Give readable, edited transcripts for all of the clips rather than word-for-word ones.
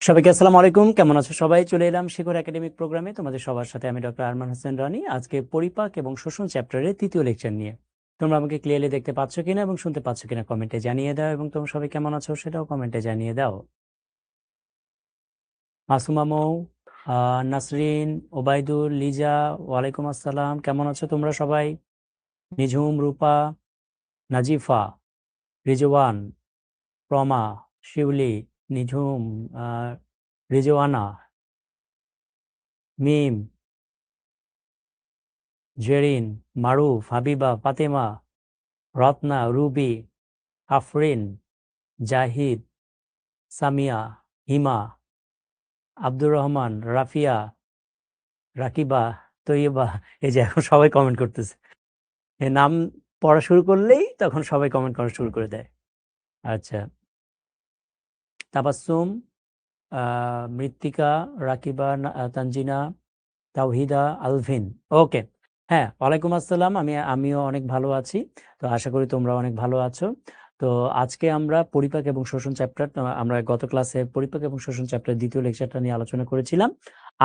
সবাইকে আসসালামু আলাইকুম। কেমন আছো সবাই? চলে এলাম শিখর একাডেমিক প্রোগ্রামে। তোমাদের সবার সাথে আমি ডক্টর আরমান হোসেন রানী। আজকে পরিপাক এবং শোষণ চ্যাপ্টারের ৩য় লেকচার নিয়ে। তোমরা আমাকে ক্লিয়ারলি দেখতে পাচ্ছ কিনা এবং শুনতে পাচ্ছ কিনা কমেন্টে জানিয়ে দাও, এবং তোমরা সবাই কেমন আছো সেটাও কমেন্টে জানিয়ে দাও। মাসুমা মৌ, নাসরিন, ওবায়দুল, লিজা, ওয়ালাইকুম আসসালাম। কেমন আছো তোমরা সবাই? নিঝুম, রূপা, নাজিফা, রিজওয়ান, প্রমা, শিউলি, নিঝুম, রিজওয়ানা, মিম, জেরিন, মারুফ, হাবিবা, ফাতেমা, রত্না, রুবি, আফরিন, জাহিদ, সামিয়া, হিমা, আব্দুর রহমান, রাফিয়া, রাকিবা, তৈয়বা। এই যে এখন সবাই কমেন্ট করতেছে, এই নাম পড়া শুরু করলেই তখন সবাই কমেন্ট করা শুরু করে দেয়। আচ্ছা, তাবাসসুম, মৃত্তিকা, রাকিবা, তানজিনা, তাওহিদা, আলভিন। ওকে, হ্যাঁ, ওয়ালাইকুম আসসালাম। আমিও অনেক ভালো আছি। তো আশা করি তোমরা অনেক ভালো আছো। তো আজকে আমরা পরিপাক এবং শোষণ চ্যাপ্টার, আমরা গত ক্লাসে পরিপাক এবং শোষণ চ্যাপ্টার দ্বিতীয় লেকচারটা নিয়ে আলোচনা করেছিলাম।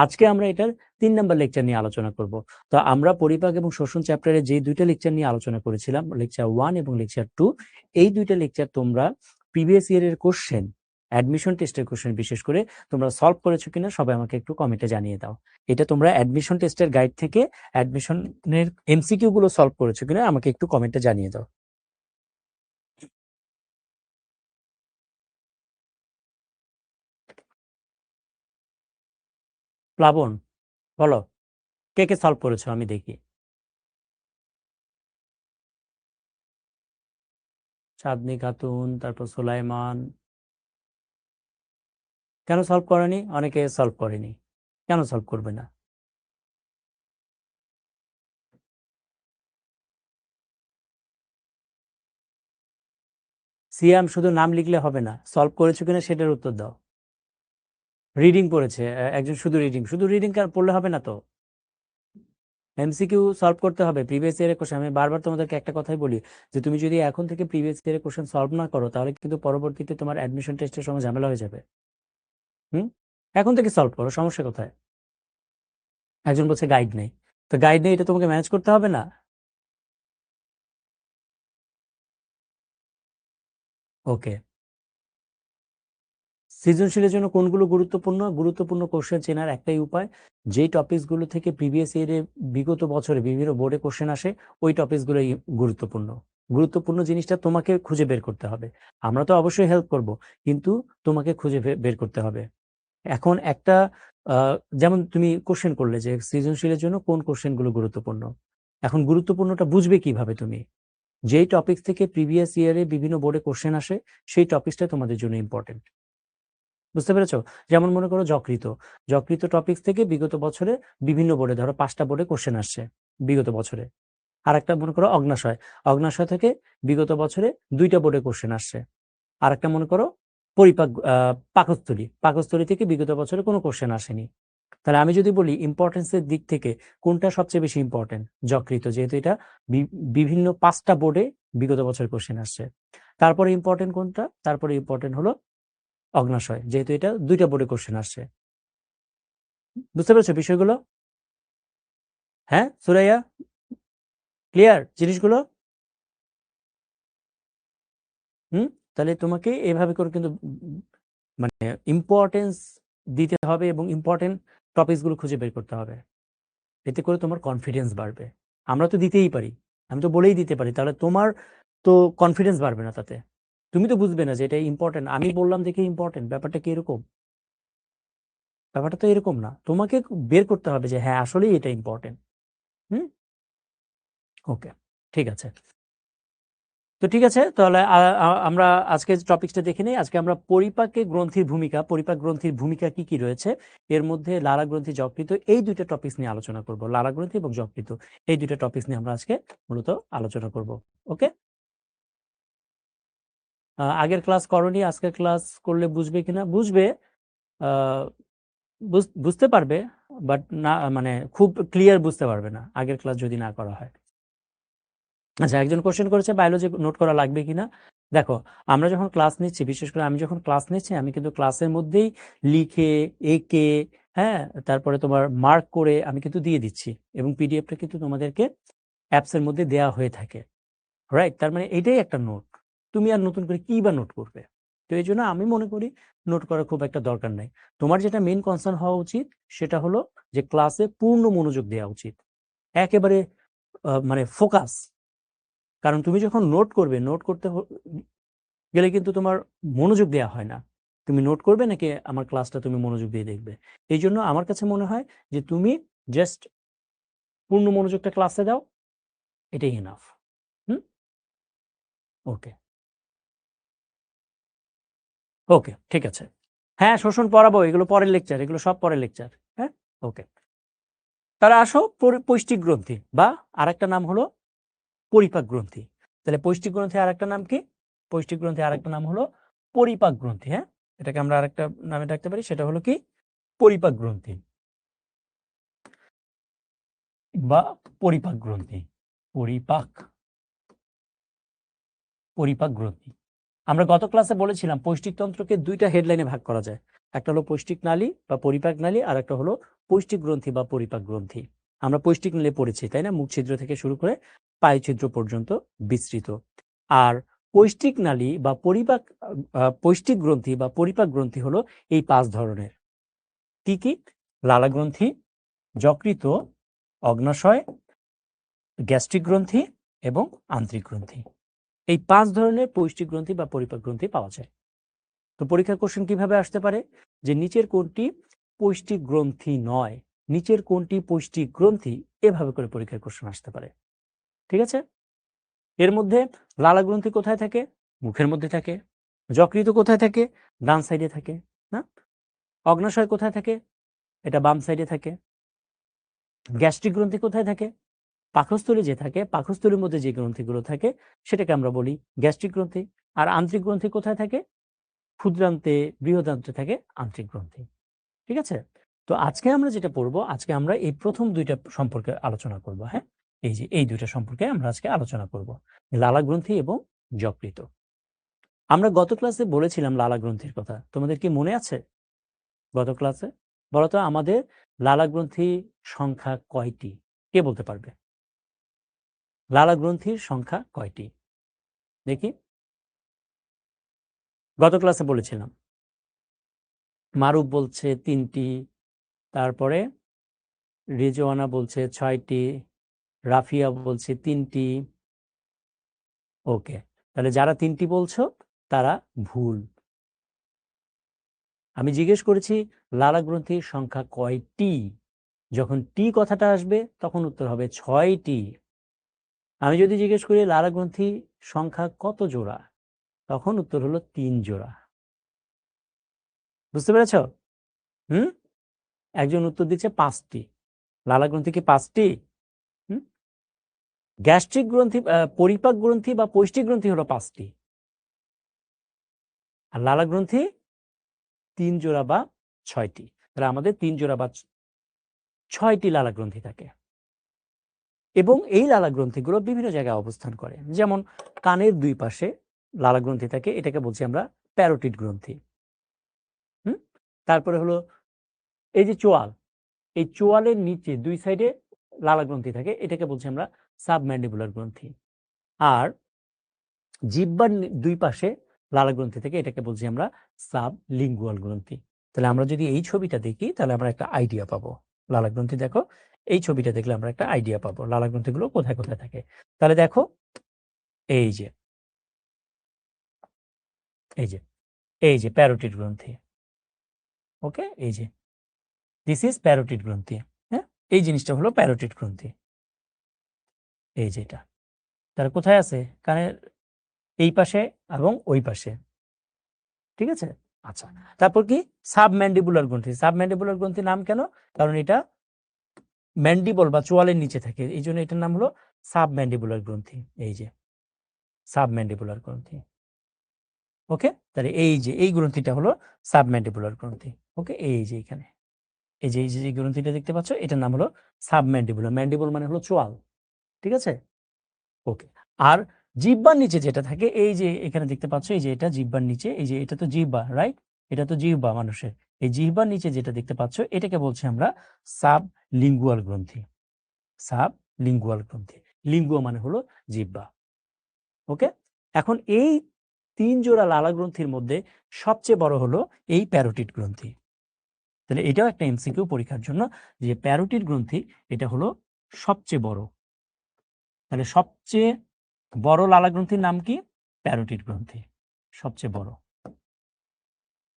আজকে আমরা এটার ৩ নম্বর লেকচার নিয়ে আলোচনা করব। তো আমরা পরিপাক এবং শোষণ চ্যাপ্টারে যে দুইটা লেকচার নিয়ে আলোচনা করেছিলাম, লেকচার 1 এবং লেকচার 2, এই দুইটা লেকচার তোমরা প্রিভিয়াস ইয়ারের কোশ্চেন, অ্যাডমিশন টেস্টের কোশ্চেন বিশেষ করে তোমরা সলভ করেছো কিনা সবাই আমাকে একটু কমেন্টে জানিয়ে দাও। এটা তোমরা অ্যাডমিশন টেস্টের গাইড থেকে অ্যাডমিশনের এমসিকিউ গুলো সলভ করেছো কিনা আমাকে একটু কমেন্টে জানিয়ে দাও। প্লাবন, বলো, কে কে সলভ করেছো আমি দেখি। চাঁদনি খাতুন, তারপর সুলাইমান। কেন সলভ করেনি? অনেকে সলভ করেনি, কেন সলভ করবে না? সিয়াম, শুধু নাম লিখলে হবে না, সলভ করেছো কিনা সেটার উত্তর দাও। রিডিং পড়েছে একজন, শুধু রিডিং, শুধু রিডিং পড়লে হবে না তো, এমসিকিউ সলভ করতে হবে। প্রিভিয়াস ইয়ারের কোশ্চেন, আমি বারবার তোমাদেরকে একটা কথাই বলি, যে তুমি যদি এখন থেকে প্রিভিয়াস ইয়ারের কোশ্চেন সলভ না করো তাহলে কিন্তু পরবর্তীতে তোমার অ্যাডমিশন টেস্টের সময় ঝামেলা হয়ে যাবে। হুম, এখন থেকে সলভ করো, সমস্যা কোথায়? একজন বলছে গাইড নেই, তো গাইড নেই, এটা তোমাকে ম্যানেজ করতে হবে না? ওকে, সৃজনশীলের জন্য কোনগুলো গুরুত্বপূর্ণ? গুরুত্বপূর্ণ কোশ্চেন চেনার একটাই উপায়, যেই টপিকসগুলো থেকে প্রিভিয়াস ইয়ারে বিগত বছরে বিভিন্ন বোর্ডে কোশ্চেন আসে, ওই টপিকসগুলোই গুরুত্বপূর্ণ। গুরুত্বপূর্ণ জিনিসটা তোমাকে খুঁজে বের করতে হবে। আমরা তো অবশ্যই হেল্প করব, কিন্তু তোমাকে খুঁজে বের করতে হবে। এখন একটা যেমন তুমি কোশ্চেন করলে যে সৃজনশীলের জন্য কোন কোশ্চেনগুলো গুরুত্বপূর্ণ, এখন গুরুত্বপূর্ণটা বুঝবে কিভাবে তুমি? যেই টপিকস থেকে প্রিভিয়াস ইয়ারে বিভিন্ন বোর্ডে কোশ্চেন আসে, সেই টপিকসটা তোমাদের জন্য ইম্পর্টেন্ট। বুঝতে পেরেছো? যেমন মনে করো যকৃত, যকৃত টপিকস থেকে বিগত বছরে বিভিন্ন বোর্ডে, ধরো 5টা বোর্ডে কোশ্চেন আসছে বিগত বছরে। আর একটা মনে করো অগ্নাশয়, অগ্নাশয় থেকে বিগত বছরে 2টা বোর্ডে কোশ্চেন আসছে। আর একটা মনে করো পরিপাক, পাকস্থলী, পাকস্থলী থেকে বিগত বছরে কোনো কোশ্চেন আসেনি। তাহলে আমি যদি বলি ইম্পর্টেন্সের দিক থেকে কোনটা সবচেয়ে বেশি ইম্পর্টেন্ট, যকৃত, যেহেতু এটা বিভিন্ন 5টা বোর্ডে বিগত বছর কোশ্চেন আসছে। তারপরে ইম্পর্টেন্ট কোনটা? তারপরে ইম্পর্টেন্ট হলো অগ্নাশয়, যেহেতু এটা 2টা বোর্ডে কোশ্চেন আসছে। বুঝতে পেরেছো বিষয়গুলো? হ্যাঁ সুরাইয়া, ক্লিয়ার জিনিসগুলো? হুম, তাহলে তোমাকে এভাবে করে কিন্তু মানে ইম্পর্টেন্স দিতে হবে এবং ইম্পর্টেন্ট টপিকসগুলো খুঁজে বের করতে হবে। এতে করে তোমার কনফিডেন্স বাড়বে। আমরা তো দিতেই পারি, আমি তো বলেই দিতে পারি, তাহলে তোমার তো কনফিডেন্স বাড়বে না তাতে। তুমি তো বুঝবে না যে এটা ইম্পর্টেন্ট, আমি বললাম দেখে ইম্পর্টেন্ট, ব্যাপারটা কি এরকম? ব্যাপারটা তো এরকম না, তোমাকে বের করতে হবে যে হ্যাঁ আসলেই এটা ইম্পর্টেন্ট। হুম, ওকে, ঠিক আছে। তো ঠিক আছে, তাহলে আমরা আজকে টপিকসটা দেখে নিই। আজকে আমরা পরিপাকে গ্রন্থির ভূমিকা, পরিপাক গ্রন্থির ভূমিকা কি কি রয়েছে, এর মধ্যে লালা গ্রন্থি, যকৃত, এই দুইটা টপিকস নিয়ে আলোচনা করব। লালা গ্রন্থি এবং যকৃত, এই দুইটা টপিকস নিয়ে আমরা আজকে মূলত আলোচনা করব। ওকে, আগের ক্লাস করনি, আজকের ক্লাস করলে বুঝবে কিনা? বুঝবে, আহ, বুঝতে পারবে, বাট না মানে খুব ক্লিয়ার বুঝতে পারবে না আগের ক্লাস যদি না করা হয়। আচ্ছা, একজন কোশ্চেন করেছে বায়োলজি নোট করা লাগবে কিনা। দেখো, আমরা যখন ক্লাস নিচ্ছি, বিশেষ করে আমি যখন ক্লাস নিচ্ছি, আমি কিন্তু ক্লাসের মধ্যেই লিখে এঁকে, হ্যাঁ, তারপরে তোমার মার্ক করে আমি কিন্তু দিয়ে দিচ্ছি, এবং পিডিএফটা কিন্তু তোমাদেরকে অ্যাপসের মধ্যে দেওয়া হয়ে থাকে, রাইট? তার মানে এটাই একটা নোট। তুমি আর নতুন করে কি বা নোট করবে? তো এই জন্য আমি মনে করি নোট করার খুব একটা দরকার নাই। তোমার যেটা মেইন কনসার্ন হওয়া উচিত সেটা হলো যে ক্লাসে পূর্ণ মনোযোগ দেওয়া উচিত, একেবারে মানে ফোকাস। কারণ তুমি যখন নোট করবে, নোট করতে গেলে কিন্তু তোমার মনোযোগ দেওয়া হয় না। তুমি নোট করবে নাকি আমার ক্লাসটা তুমি মনোযোগ দিয়ে দেখবে? এই জন্য আমার কাছে মনে হয় যে তুমি জাস্ট পূর্ণ মনোযোগটা ক্লাসে দাও, এটাই এনাফ। হুম, ওকে ওকে, ঠিক আছে। হ্যাঁ, শোষণ পড়াবো, এগুলো পরের লেকচার, এগুলো সব পরের লেকচার। হ্যাঁ, ওকে। তারা আসো পৌষ্টিক গ্রন্থি, বা আরেকটা নাম হলো পরিপাক গ্রন্থি। তাহলে পৌষ্টিক গ্রন্থি আরেকটা নাম কি? পৌষ্টিক গ্রন্থি আরেকটা নাম হলো পরিপাক গ্রন্থি। হ্যাঁ, এটাকে আমরা আরেকটা নামে ডাকতে পারি, সেটা হলো কি? পরিপাক গ্রন্থি বা পরিপাক গ্রন্থি। পরিপাক পরিপাক গ্রন্থি। আমরা গত ক্লাসে বলেছিলাম পৌষ্টিকতন্ত্রকে দুইটা হেডলাইনে ভাগ করা যায়। একটা হলো পৌষ্টিক নালী বা পরিপাক নালী, আর একটা হলো পৌষ্টিক গ্রন্থি বা পরিপাক গ্রন্থি। আমরা পৌষ্টিক নালী পড়েছি, তাই না? মুখ ছিদ্র থেকে শুরু করে পায়ু ছিদ্র পর্যন্ত বিস্তৃত। আর পৌষ্টিক নালী বা পরিপাক পৌষ্টিক গ্রন্থি বা পরিপাক গ্রন্থি হলো এই 5 ধরনের। কি কি? লালা গ্রন্থি, যকৃত, অগ্নাশয়, গ্যাস্ট্রিক গ্রন্থি এবং আন্ত্রিক গ্রন্থি। এই 5 ধরনের পৌষ্টিক গ্রন্থি বা পরিপাক গ্রন্থি পাওয়া যায়। তো পরীক্ষার কোশ্চেন কিভাবে আসতে পারে? যে নিচের কোনটি পৌষ্টিক গ্রন্থি নয়, নিচের কোনটি পৌষ্টিক গ্রন্থি, এভাবে করে পরীক্ষার কোশ্চেন আসতে পারে। ঠিক আছে? এর মধ্যে লালা গ্রন্থি কোথায় থাকে? মুখের মধ্যে থাকে। যকৃত কোথায় থাকে? ডান সাইডে থাকে, না? অগ্নাশয় কোথায় থাকে? এটা বাম সাইডে থাকে। গ্যাস্ট্রিক গ্রন্থি কোথায় থাকে? পাকস্থলী যে থাকে, পাকস্থলীর মধ্যে যে গ্রন্থিগুলো থাকে সেটাকে আমরা বলি গ্যাস্ট্রিক গ্রন্থি। আর আন্ত্রিক গ্রন্থি কোথায় থাকে? ক্ষুদ্রান্তে, বৃহদান্তে থাকে আন্ত্রিক গ্রন্থি। ঠিক আছে? তো আজকে আমরা যেটা পড়বো, আজকে আমরা এই প্রথম 2টা সম্পর্কে আলোচনা করব। হ্যাঁ, এই যে এই 2টা সম্পর্কে আমরা আজকে আলোচনা করব, লালা গ্রন্থি এবং যকৃত। আমরা গত ক্লাসে বলেছিলাম লালা গ্রন্থির কথা, তোমাদের কি মনে আছে? গত ক্লাসে বলতো আমাদের লালা গ্রন্থি সংখ্যা কয়টি? কে বলতে পারবে? লালা গ্রন্থির সংখ্যা কয়টি? দেখি, গত ক্লাসে বলেছিলাম। মারুফ বলছে 3টি, তারপরে রিজওয়ানা বলছে 6টি, রাফিয়া বলছে 3টি। ওকে, তাহলে যারা 3টি বলছো তারা ভুল। আমি জিজ্ঞেস করেছি লালা গ্রন্থির সংখ্যা কয়টি। যখন টি কথাটা আসবে তখন উত্তর হবে 6টি। আমি যদি জিজ্ঞেস করি লালা গ্রন্থি সংখ্যা কত জোড়া, তখন উত্তর হলো 3 জোড়া। বুঝতে পেরেছ? হুম, একজন উত্তর দিচ্ছে 5টি। লালা গ্রন্থি কি 5টি? হুম, গ্যাস্ট্রিক গ্রন্থি, পরিপাক গ্রন্থি বা পৌষ্টিক গ্রন্থি হলো 5টি, আর লালা গ্রন্থি 3 জোড়া বা 6টি। তাহলে আমাদের 3 জোড়া বা 6টি লালা গ্রন্থি থাকে, এবং এই লালা গ্রন্থিগুলো বিভিন্ন জায়গায় অবস্থান করে। যেমন কানের 2 পাশে লালা গ্রন্থি থাকে, এটাকে বলছি আমরা প্যারোটিড গ্রন্থি। হুম, তারপরে হলো এই যে চোয়াল, এই চোয়ালের নিচে 2 সাইডে লালা গ্রন্থি থাকে, এটাকে বলছি আমরা সাবম্যান্ডিবুলার গ্রন্থি। আর জিহ্বার 2 পাশে লালা গ্রন্থি থেকে, এটাকে বলছি আমরা সাবলিঙ্গুয়াল গ্রন্থি। তাহলে আমরা যদি এই ছবিটা দেখি তাহলে আমরা একটা আইডিয়া পাবো। লালা গ্রন্থি দেখো, এই ছবিটা দেখলে আমরা একটা আইডিয়া পাবো লালা গ্রন্থিগুলো কোথায় কোথায় থাকে। তাহলে দেখো, এই যে এই যে এই যে প্যারোটিড গ্রন্থি। ওকে, এই যে দিস ইজ প্যারোটিড গ্রন্থি। হ্যাঁ, এই জিনিসটা হলো প্যারোটিড গ্রন্থি, এই যে এটা। তাহলে কোথায় আছে? কানের এই পাশে এবং ওই পাশে। ঠিক আছে? আচ্ছা, তারপর কি? সাবম্যান্ডিবুলার গ্রন্থি। সাবম্যান্ডিবুলার গ্রন্থির নাম কেন? কারণ এটা ম্যান্ডিবল বা চোয়ালের নিচে থাকে, এই জন্য এটার নাম হলো সাবম্যান্ডিবুলার গ্রন্থি। এই যে সাবম্যান্ডিবুলার গ্রন্থি। ওকে, তাহলে এই যে এই গ্রন্থিটা হলো সাবম্যান্ডিবুলার গ্রন্থি। ওকে, এই যে এখানে এই যে গ্রন্থিটা দেখতে পাচ্ছ, এটার নাম হলো সাবম্যান্ডিবুলার। ম্যান্ডিবল মানে হলো চোয়াল। ঠিক আছে? ওকে, আর জিহ্বার নিচে যেটা থাকে, এই যে এখানে দেখতে পাচ্ছ, এই যে এটা জিহ্বার নিচে, এই যে এটা তো জিহ্বা, রাইট? এটা তো জিহ্বা মানুষের। এই জিহ্বার নিচে যেটা দেখতে পাচ্ছ, এটাকে বলছি আমরা সাব লিঙ্গুয়াল গ্রন্থি। সাব লিঙ্গুয়াল গ্রন্থি। লিঙ্গুয়া মানে হলো জিহ্বা। ওকে, এখন এই 3 জোড়া লালা গ্রন্থির মধ্যে সবচেয়ে বড় হলো এই প্যারোটিড গ্রন্থি। তাহলে এটাও একটা এমসিকিউ পরীক্ষার জন্য, যে প্যারোটিড গ্রন্থি এটা হলো সবচেয়ে বড়। তাহলে সবচেয়ে বড় লালা গ্রন্থির নাম কি? প্যারোটিড গ্রন্থি, সবচেয়ে বড়।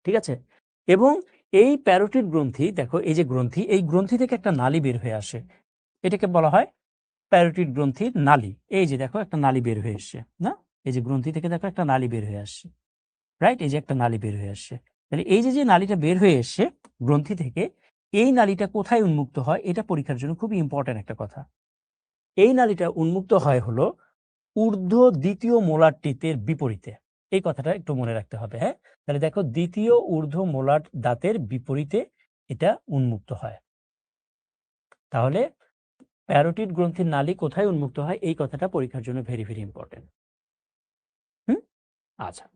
ঠিক আছে, এবং এই প্যারোটিড গ্রন্থি, দেখো এই যে গ্রন্থি, এই গ্রন্থি থেকে একটা নালী বের হয়ে আসে, এটাকে বলা হয় প্যারোটিড গ্রন্থির নালী। এই যে দেখো একটা নালী বের হয়ে আসছে না, এই যে গ্রন্থি থেকে দেখো একটা নালী বের হয়ে আসছে, রাইট? এই যে একটা নালী বের হয়ে আসছে। তাহলে এই যে যে নালীটা বের হয়ে এসছে গ্রন্থি থেকে, এই নালীটা কোথায় উন্মুক্ত হয়, এটা পরীক্ষার জন্য খুবই ইম্পর্টেন্ট একটা কথা। এই নালীটা উন্মুক্ত হয় হলো ঊর্ধ্ব দ্বিতীয় মোলার টিতের বিপরীতে। এই কথাটা একটু মনে রাখতে হবে। হ্যাঁ, তাহলে দেখো দ্বিতীয় ঊর্ধ্ব মোলার দাঁতের বিপরীতে এটা উন্মুক্ত হয়। তাহলে প্যারোটিড গ্রন্থির নালী কোথায় উন্মুক্ত হয়, এই কথাটা পরীক্ষার জন্য ভেরি ভেরি ইম্পর্টেন্ট। আচ্ছা,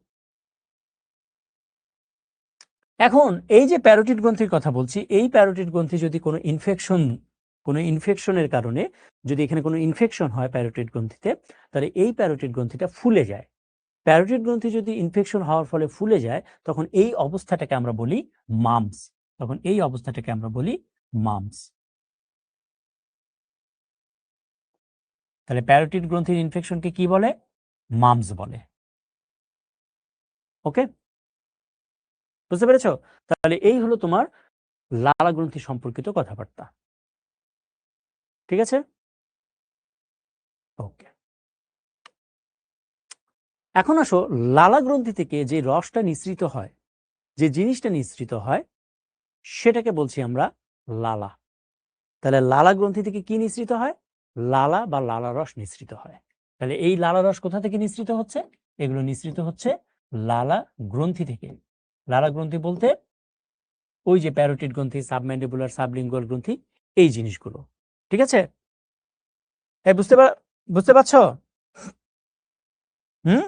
এখন এই যে প্যারোটিড গ্রন্থির কথা বলছি, এই প্যারোটিড গ্রন্থি যদি কোনো ইনফেকশনের কারণে যদি এখানে কোনো ইনফেকশন হয় প্যারোটিড গ্রন্থিতে, তাহলে এই প্যারোটিড গ্রন্থিটা ফুলে যায়। প্যারোটিড গ্রন্থি যদি ইনফেকশন হওয়ার ফলে ফুলে যায়, তখন এই অবস্থাটাকে আমরা বলি মামস। তখন এই অবস্থাটাকে আমরা বলি মামস। তাহলে প্যারোটিড গ্রন্থির ইনফেকশনকে কি বলে? মামস বলে। ওকে, বুঝতে পেরেছো? তাহলে এই হলো তোমার লালা গ্রন্থি সম্পর্কিত কথাবার্তা। ঠিক আছে, ওকে। এখন আসো, লালা গ্রন্থি থেকে যে রসটা নিঃসৃত হয়, যে জিনিসটা নিঃসৃত হয়, সেটাকে বলছি আমরা লালা। তাহলে লালা গ্রন্থি থেকে কি নিঃসৃত হয়? লালা বা লালা রস নিঃসৃত হয়। তাহলে এই লালা রস কোথা থেকে নিঃসৃত হচ্ছে? এগুলো নিঃসৃত হচ্ছে লালা গ্রন্থি থেকে। লালা গ্রন্থি বলতে ওই যে প্যারোটিড গ্রন্থি, সাবম্যান্ডিবুলার, সাবলিঙ্গুয়াল গ্রন্থি, এই জিনিসগুলো। ঠিক আছে, এই বুঝতে পারছো? হুম,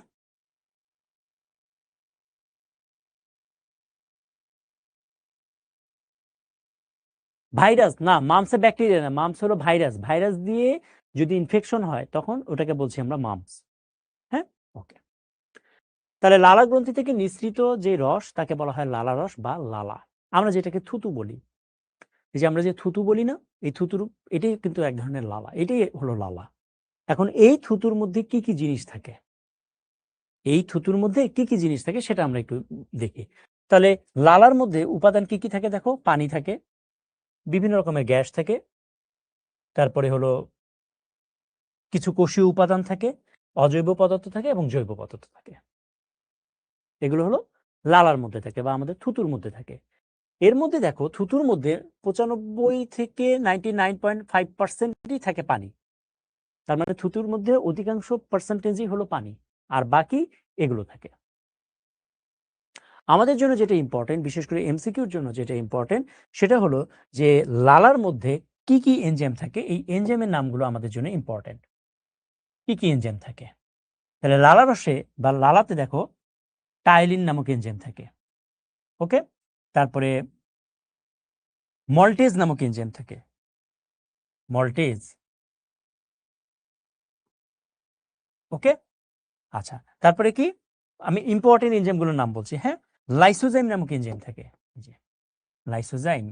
ভাইরাস না, মামসে ব্যাকটেরিয়া না, মামস হলো ভাইরাস। ভাইরাস দিয়ে যদি ইনফেকশন হয় তখন ওটাকে বলছি আমরা মামস। হ্যাঁ, ওকে। তাহলে লালা গ্রন্থি থেকে নিঃসৃত যে রস তাকে বলা হয় লালা রস বা লালা। আমরা যেটাকে থুতু বলি, এই যে আমরা যে থুতু বলি না, এই থুতুর, এটাই কিন্তু এক ধরনের লালা, এটাই হলো লালা। এখন এই থুতুর মধ্যে কি কি জিনিস থাকে, এই থুতুর মধ্যে কি কি জিনিস থাকে সেটা আমরা একটু দেখি। তাহলে লালার মধ্যে উপাদান কি কি থাকে? দেখো, পানি থাকে, বিভিন্ন রকমের গ্যাস থাকে, তারপরে হলো কিছু কোষীয় উপাদান থাকে, অজৈব পদার্থ থাকে এবং জৈব পদার্থ থাকে। এগুলো হলো লালার মধ্যে থাকে বা আমাদের থুতুর মধ্যে থাকে। এর মধ্যে দেখো, থুতুর মধ্যে 95 থেকে 99.5%ই থাকে পানি। তার মানে থুতুর মধ্যে অধিকাংশ পার্সেন্টেজই হলো পানি, আর বাকি এগুলো থাকে। আমাদের জন্য যেটা ইম্পর্টেন্ট, বিশেষ করে এমসিকিউর জন্য যেটা ইম্পর্টেন্ট, সেটা হলো যে লালার মধ্যে কি কি এনজাইম থাকে। এই এনজাইমের নামগুলো আমাদের জন্য ইম্পর্টেন্ট। কি কি এনজাইম থাকে? তাহলে লালা রসে বা লালাতে দেখো টাইলিন নামক এনজাইম থাকে। ওকে, তারপরে মল্টেজ নামক এনজাইম থাকে, মল্টেজ। ওকে, আচ্ছা, তারপরে কি, আমি ইম্পর্টেন্ট এনজাইমগুলোর নাম বলছি। হ্যাঁ, লাইসোজাইম নামক এনজাইম থাকে, এই যে লাইসোজাইম।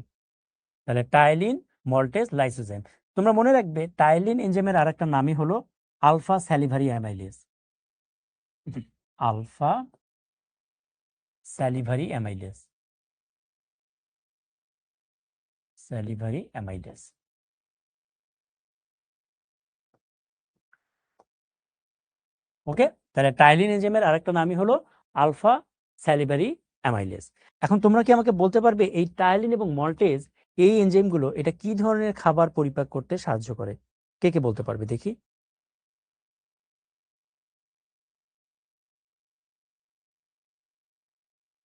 তাহলে টাইলিন, মল্টেজ, লাইসোজাইম। তোমরা মনে রাখবে টাইলিন এনজাইমের আরেকটা নামই হলো alpha salivary amylase. Alpha salivary amylase, salivary amylase. Okay, তাহলে টাইলিন এনজাইমের আরেকটা নামই হলো আলফা স্যালিভারি অ্যামাইলেজ। এখন তোমরা কি আমাকে বলতে পারবে এই টাইলিন এবং মল্টেজ, এই এনজাইমগুলো এটা কি ধরনের খাবার পরিপাক করতে সাহায্য করে? কে কে বলতে পারবে দেখি?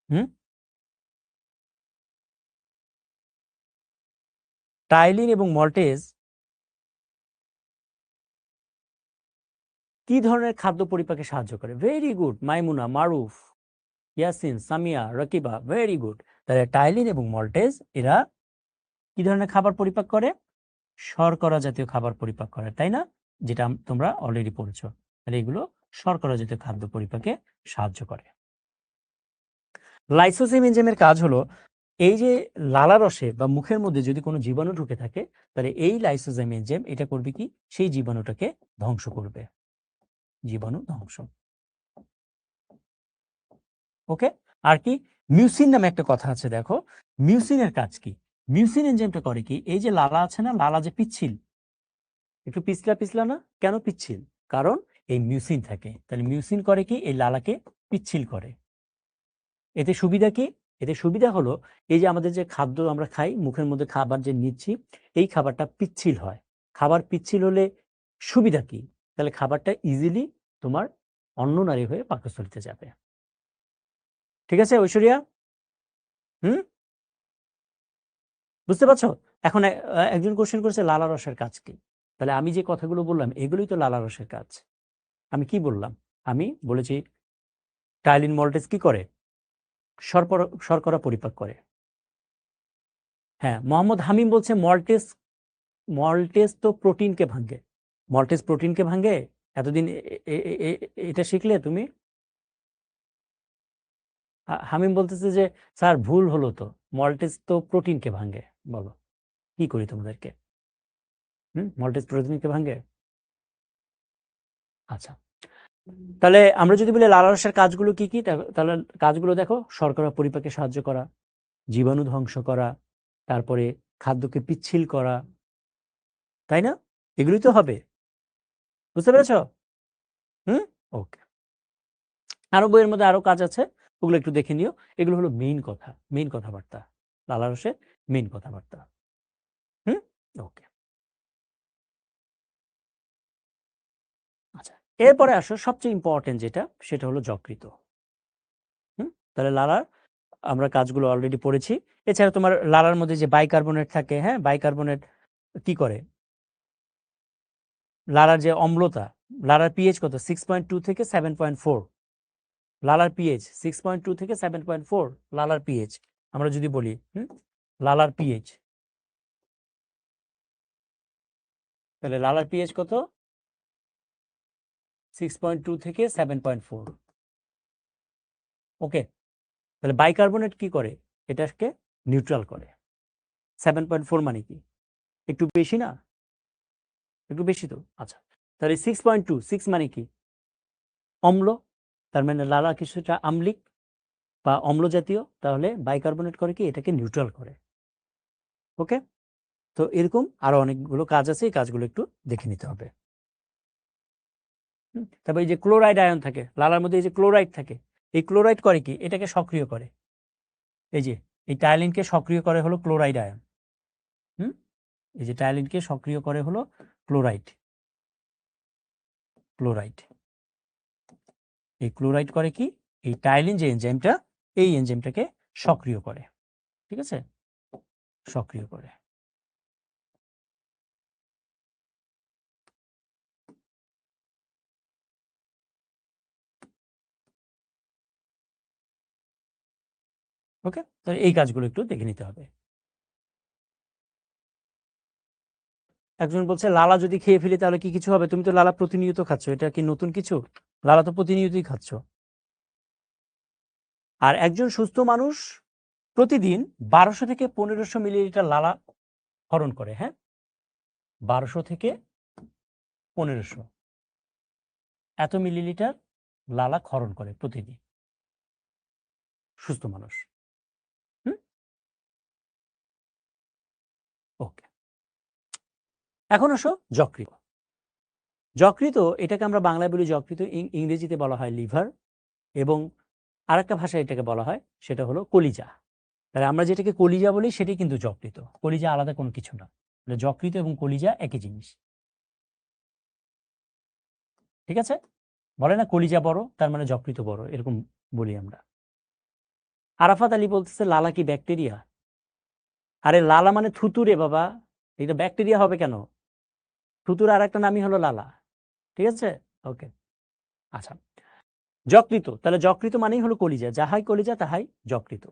হুম, টাইলিন এবং মল্টেজ কি ধরনের খাদ্য পরিপাকে সাহায্য করে? ভেরি গুড, মাইমুনা, মারুফ, ইয়াসিন, সামিয়া, রকিবা, ভেরি গুড। তাহলে টাইলিন এবং মল্টেজ এরা কি ধরনের খাবার পরিপাক করে? শর্করা জাতীয় খাবার পরিপাক করে, তাই না? যেটা তোমরা অলরেডি পড়েছো। তাহলে এগুলো শর্করা জাতীয় খাদ্য পরিপাকে সাহায্য করে। লাইসোসোম এনজাইমের কাজ হলো এই যে লালারসে বা মুখের মধ্যে যদি কোনো জীবাণু ঢুকে থাকে, তাহলে এই লাইসোসোম এনজাইম এটা করবে কি? সেই জীবাণুটাকে ধ্বংস করবে। জীবাণু ধ্বংস। ওকে। আর কি? মিউসিন নামে একটা কথা আছে, দেখো মিউসিনের কাজ কি? মিউসিন এনজাইমটা করে কি? এই যে লালা আছে না, লালা যে পিচ্ছিল, একটু পিছলা পিছলা না, কেন পিচ্ছিল? কারণ এই মিউসিন থাকে। তাহলে মিউসিন করে কি? এই লালাকে পিচ্ছিল করে। এতে সুবিধা কি? এতে সুবিধা হলো এই যে আমাদের যে খাদ্য আমরা খাই, মুখের মধ্যে খাবার যে নিচ্ছি, এই খাবারটা পিচ্ছিল হয়। খাবার পিচ্ছিল হলে সুবিধা কি? তাহলে খাবারটা ইজিলি তোমার অন্ননালী হয়ে পাকস্থলিতে যাবে। ঠিক আছে ঐশ্বরিয়া? হুম, বুঝতে পারছো? এখন একজন কোশ্চেন করেছে লালারসের কাজ কি? তাহলে আমি যে কথাগুলো বললাম এগুলোই তো লালারসের কাজ। আমি কি বললাম? আমি বলেছি টাইলিন মল্টেজ কি করে? শর্করা পরিপাক করে। হ্যাঁ, মোহাম্মদ হামিম বলছে মল্টেজ মল্টেজ তো প্রোটিনকে ভাঙে। মল্টেজ প্রোটিনকে ভাঙে? এতদিন এটা শিখলে তুমি? হামিম বলতেছে যে স্যার ভুল হলো তো, মল্টেজ তো প্রোটিনকে ভাঙে। বলো কি করি তোমাদেরকে? মল্টেজ প্রোটিনকে ভাঙে? আচ্ছা, তাহলে আমরা যদি বলি লালারসের কাজগুলো কি কি, তাহলে কাজগুলো দেখো, শর্করা পরিপাকে সাহায্য করা, জীবাণু ধ্বংস করা, তারপরে খাদ্যকে পিচ্ছিল করা, তাই না? এগুলোই তো হবে। বুঝতে পেরেছ? ওকে। আরো বইয়ের মধ্যে আরো কাজ আছে, ওগুলো একটু দেখে নিও। এগুলো হলো মেইন কথা, মেইন কথাবার্তা, লালারসের মেইন কথাবার্তা। ওকে। আচ্ছা, এরপরে আসো সবচেয়ে ইম্পর্টেন্ট যেটা, সেটা হলো যকৃত। তাহলে লালার আমরা কাজগুলো অলরেডি পড়েছি। এছাড়া তোমার লালার মধ্যে যে বাইকার্বনেট থাকে, হ্যাঁ, বাইকার্বনেট কি করে? লালার যে অম্লতা, লালার পিএইচ কত? 6.2 থেকে 7.4। লালার পিএইচ 6.2 থেকে 7.4 লালার পিএইচ। আমরা যদি বলি লালার পিএইচ, তাহলে লালার পিএইচ কত? 6.2 থেকে 7.4। ওকে। তাহলে বাইকার্বনেট কি করে? এটাকে নিউট্রাল করে। 7.4 মানে কি? একটু বেশি না? একটু বেশি তো। আচ্ছা, তাহলে 6.2, 6 মানে কি? অম্ল। তার মানে লালা কিছুটা আম্লিক বা অম্ল জাতীয়। তাহলে বাইকার্বনেট করে কি? এটাকে নিউট্রাল করে। ওকে। তো এরকম আরো অনেকগুলো কাজ আছে, এই কাজগুলো একটু দেখে নিতে হবে। তারপর এই যে ক্লোরাইড আয়ন থাকে লালার মধ্যে, এই যে ক্লোরাইড থাকে, এই ক্লোরাইড করে কি? এটাকে সক্রিয় করে। এই যে এই টাইলিনকে সক্রিয় করে হলো ক্লোরাইড আয়ন। এই যে টাইলিনকে সক্রিয় করে হলো ক্লোরাইড। ক্লোরাইড, এই ক্লোরাইড করে কি? এই টাইলিন যে এনজাইমটা, এই এনজাইমটাকে সক্রিয় করে। ঠিক আছে, সক্রিয় করে। ওকে, তাহলে এই কাজগুলো একটু দেখে নিতে হবে। একজন বলছে লালা যদি খেয়ে ফেলি তাহলে কি কিছু হবে? তুমি তো লালা প্রতিনিয়ত খাচ্ছ, এটা কি নতুন কিছু? লালা তো প্রতিনিয়তই খাচ্ছ। আর একজন সুস্থ মানুষ প্রতিদিন 1200 থেকে 1500 মিলিলিটার লালা ক্ষরণ করে। হ্যাঁ, 1200 থেকে 1500 এত মিলিলিটার লালা ক্ষরণ করে প্রতিদিন সুস্থ মানুষ। ওকে, এখন আসো যকৃত। যকৃত এটাকে আমরা বাংলায় বলি যকৃত, ইংরেজিতে বলা হয় লিভার, এবং আরেকটা ভাষায় এটাকে বলা হয়, সেটা হলো কলিজা। তাহলে আমরা যেটাকে কলিজা বলি সেটাই কিন্তু যকৃত, কলিজা আলাদা কোনো কিছু না। যকৃত এবং কলিজা একই জিনিস। ঠিক আছে, বলে না কলিজা বড় তার মানে যকৃত বড়, এরকম বলি আমরা। আরাফাত আলী বলতেছে লালা কি ব্যাকটেরিয়া? আরে লালা মানে থুতুরে বাবা, এটা ব্যাকটেরিয়া হবে কেন? থুতুর আর একটা নামই হলো লালা। ঠিক আছে, ওকে, আচ্ছা। যকৃত, তাহলে যকৃত মানেই হলো কলিজা, যাহাই কলিজা তাহাই যকৃত।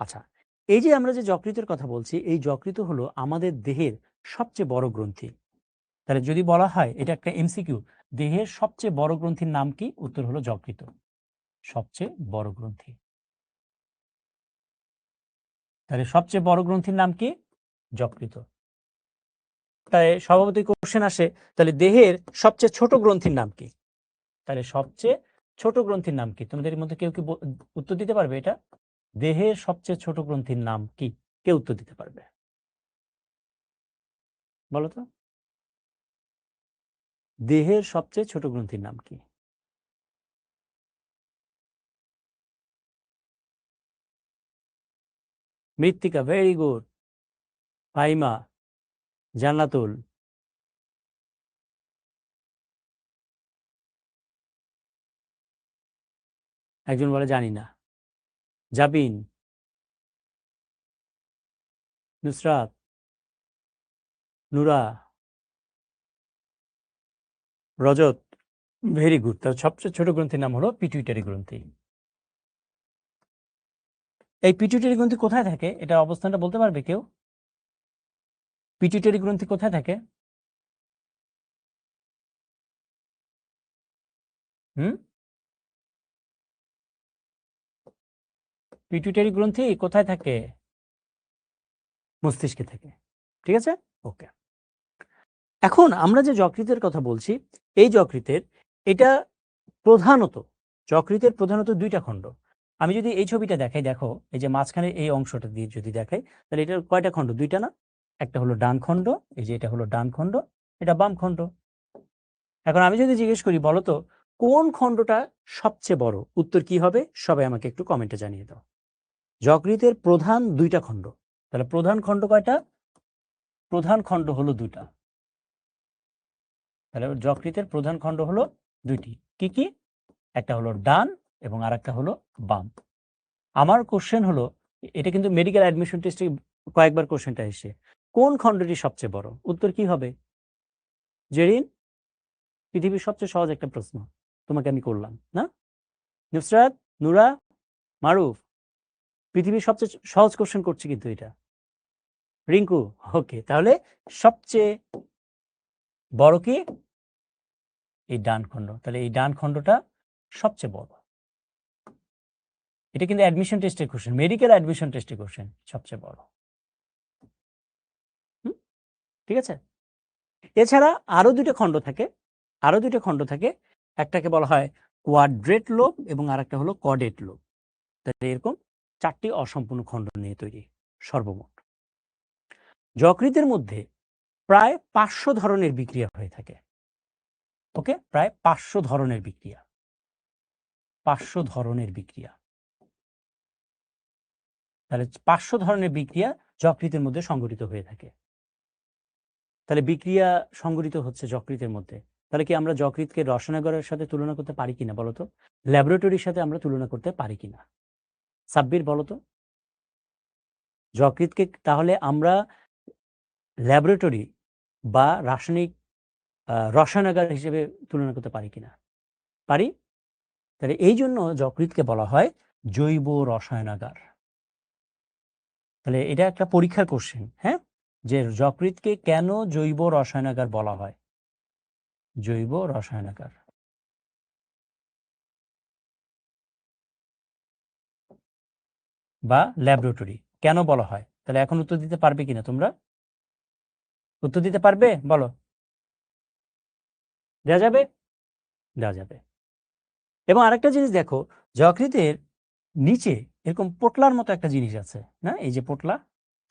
আচ্ছা, এই যে আমরা যে যকৃতের কথা বলছি, এই যকৃত হলো আমাদের দেহের সবচেয়ে বড় গ্রন্থি। তাহলে যদি বলা হয় এটা একটা এমসিকিউ, দেহের সবচেয়ে বড় গ্রন্থির নাম কি? উত্তর হলো যকৃত, সবচেয়ে বড় গ্রন্থি। তাহলে সবচেয়ে বড় গ্রন্থির নাম কি? যকৃত। তাই স্বভাবতই কোশ্চেন আসে, তাহলে দেহের সবচেয়ে ছোট গ্রন্থির নাম কি? তাহলে সবচেয়ে ছোট গ্রন্থির নাম কি? তোমাদের মধ্যে কেউ কি উত্তর দিতে পারবে এটা? দেহের সবচেয়ে ছোট গ্রন্থির নাম কি? কে উত্তর দিতে পারবে বলো তো? দেহের সবচেয়ে ছোট গ্রন্থির নাম কি? মৃত্তিকা, ভেরি গুড। ফাইমা, জান্নাতুল, একজন বলে জানি না। জাবিন, নুসরাত, নুরা, রজত, ভেরি গুড। তার সবচেয়ে ছোট গ্রন্থির নাম হলো পিটুইটারি গ্রন্থি। এই পিটুইটারি গ্রন্থি কোথায় থাকে? এটা অবস্থানটা বলতে পারবে কেউ? পিটুইটারি গ্রন্থি কোথায় থাকে? হুম, পিটুইটারি গ্রন্থি কোথায় থাকে? মস্তিষ্কে থাকে, ঠিক আছে। ওকে, এখন আমরা যে যকৃতের কথা বলছি, এই যকৃতের এটা প্রধানত, যকৃতের প্রধানত দুইটা খণ্ড। আমি যদি এই ছবিটা দেখাই, দেখো এই যে মাঝখানে এই অংশটা দিয়ে যদি দেখাই, তাহলে এটার কয়টা খণ্ড? দুইটা না? একটা হলো ডান খণ্ড, এই যে এটা হলো ডান খণ্ড, এটা বাম খণ্ড। এখন আমি যদি জিজ্ঞেস করি বলো তো কোন খণ্ডটা সবচেয়ে বড়, উত্তর কি হবে? সবাই আমাকে একটু কমেন্টে জানিয়ে দাও। যকৃতের প্রধান দুইটা খণ্ড, তাহলে প্রধান খণ্ড কয়টা? প্রধান খণ্ড হলো দুটা। তাহলে যকৃতের প্রধান খণ্ড হলো দুইটি। কি কি? একটা হলো ডান এবং আরেকটা হলো বাম। আমার কোশ্চেন হলো, এটা কিন্তু মেডিকেল অ্যাডমিশন টেস্টে কয়েকবার কোশ্চেনটা এসে, কোন খণ্ডটি সবচেয়ে বড়? উত্তর কি হবে? জেরিন, পৃথিবীর সবচেয়ে সহজ একটা প্রশ্ন তোমাকে আমি করলাম না? নুসরাত, নুরা, মারুফ, পৃথিবীর সবচেয়ে সহজ কোশ্চেন করছি কিন্তু এটা। রিঙ্কু, ওকে, তাহলে সবচেয়ে বড় কি? এই ডান খণ্ড। তাহলে এই ডান খণ্ডটা সবচেয়ে বড়। এটা কিন্তু অ্যাডমিশন টেস্টের কোশ্চেন, মেডিকেল অ্যাডমিশন টেস্টের কোশ্চেন, সবচেয়ে বড়। ঠিক আছে। এছাড়া আরো দুটো খণ্ড থাকে, আরো দুটো খণ্ড থাকে, একটাকে বলা হয় কোয়াড্রেট লোব এবং আরেকটা হলো কডেট লোব। তাহলে এরকম চারটি অসম্পূর্ণ খণ্ড নিয়ে তৈরি সর্বমোট। যকৃতের মধ্যে প্রায় 500 ধরনের বিক্রিয়া হয়ে থাকে। ওকে, প্রায় 500 ধরনের বিক্রিয়া, 500 ধরনের বিক্রিয়া। তাহলে 500 ধরনের বিক্রিয়া যকৃতের মধ্যে সংঘটিত হয়ে থাকে। তাহলে বিক্রিয়া সংঘটিত হচ্ছে যকৃতের মধ্যে, তাহলে কি আমরা যকৃতকে রসায়নাগারের সাথে তুলনা করতে পারি কিনা বলতো? ল্যাবরেটরির সাথে আমরা তুলনা করতে পারি কিনা? সাব্বির বলতো, যকৃতকে তাহলে আমরা ল্যাবরেটরি বা রাসায়নিক রসায়নাগার হিসেবে তুলনা করতে পারি কিনা? পারি। তাহলে এই জন্য যকৃতকে বলা হয় জৈব রসায়নাগার। তাহলে এটা একটা পরীক্ষার কোশ্চেন, হ্যাঁ, যে যকৃতকে কেন জৈব রসায়নাগার বলা হয়? জৈব রসায়নাগার বা ল্যাবরেটরি কেন বলা হয়? তাহলে এখন উত্তর দিতে পারবে কিনা তোমরা? উত্তর দিতে পারবে? বলো। দেওয়া যাবে? দেওয়া যাবে। এবং আরেকটা জিনিস দেখো, যকৃতের নিচে এরকম পোটলার মতো একটা জিনিস আছে না? এই যে পোটলা,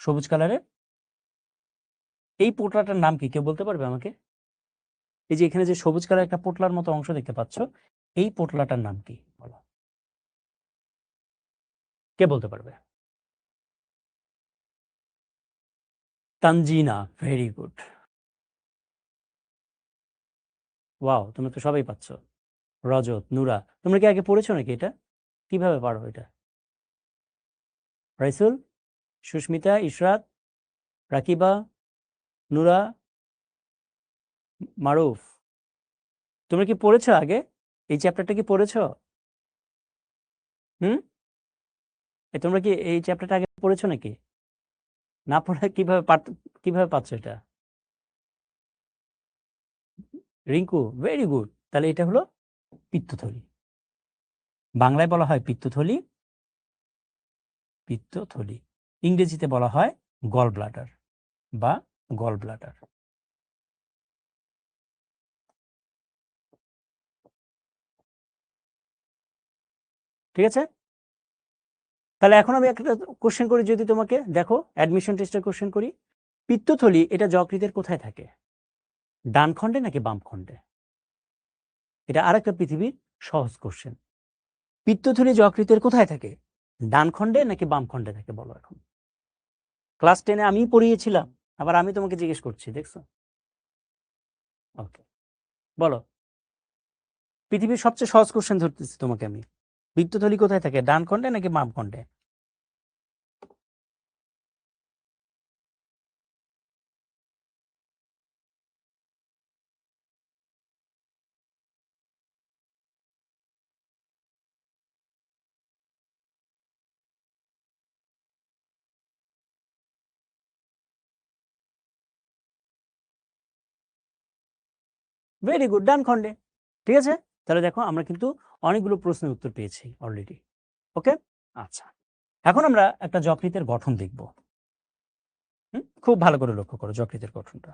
সবুজ কালারের, এই পোটলাটার নাম কি? কেউ বলতে পারবে আমাকে? এই যে এখানে যে সবুজ কালার একটা পোটলার মতো অংশ দেখতে পাচ্ছ, এই পোটলাটার নাম কি বলো? কে বলতে পারবে? Tanzina, very good. ওয়াও, তোমরা তো সবাই পাচ্ছ। রজত, নুরা, তোমরা কি আগে পড়েছো নাকি এটা? কিভাবে পারো এটা? রাইসুল, সুস্মিতা, ইশরাত, রাকিবা, নুরা, মারুফ, তোমরা কি পড়েছো আগে? এই চ্যাপ্টারটা কি পড়েছো? হুম? তোমরা কি এই চ্যাপ্টারটা আগে পড়েছো নাকি? না পড়ে কিভাবে পাচ্ছ এটা? Rinku, very good. তাহলে এটা হলো পিত্তথলি। বাংলায় বলা হয় পিত্তথলি, পিত্তথলি। ইংরেজিতে বলা হয় গল ব্লাডার বা গল ব্লাডার। ঠিক আছে? তাহলে এখন আমি একটা কোশ্চেন করি, যদি তোমাকে দেখো অ্যাডমিশন টেস্টের কোশ্চেন করি। পিত্তথলি এটা যকৃতের কোথায় থাকে? ডান খণ্ডে নাকি বাম খণ্ডে? এটা আরেকটা পৃথিবীর সহজ কোশ্চেন। পিত্তথলি যকৃতের কোথায় থাকে? ডান খণ্ডে নাকি বাম খণ্ডে থাকে বলো এখন। ক্লাস 10-এ আমি পড়িয়েছিলাম, আবার আমি তোমাকে জিজ্ঞেস করছি, দেখছো? ওকে, বলো। পৃথিবীর সবচেয়ে সহজ কোশ্চেন ধরতেছি তোমাকে আমি। পিত্তথলি কোথায় থাকে, ডান খণ্ডে নাকি বাম খণ্ডে? ভেরি গুড, ডান খণ্ডে। ঠিক আছে, তাহলে দেখো আমরা কিন্তু অনেকগুলো প্রশ্নের উত্তর পেয়েছি অলরেডি। ওকে, আচ্ছা, এখন আমরা একটা যকৃতের গঠন দেখব। খুব ভালো করে লক্ষ্য করো যকৃতের গঠনটা।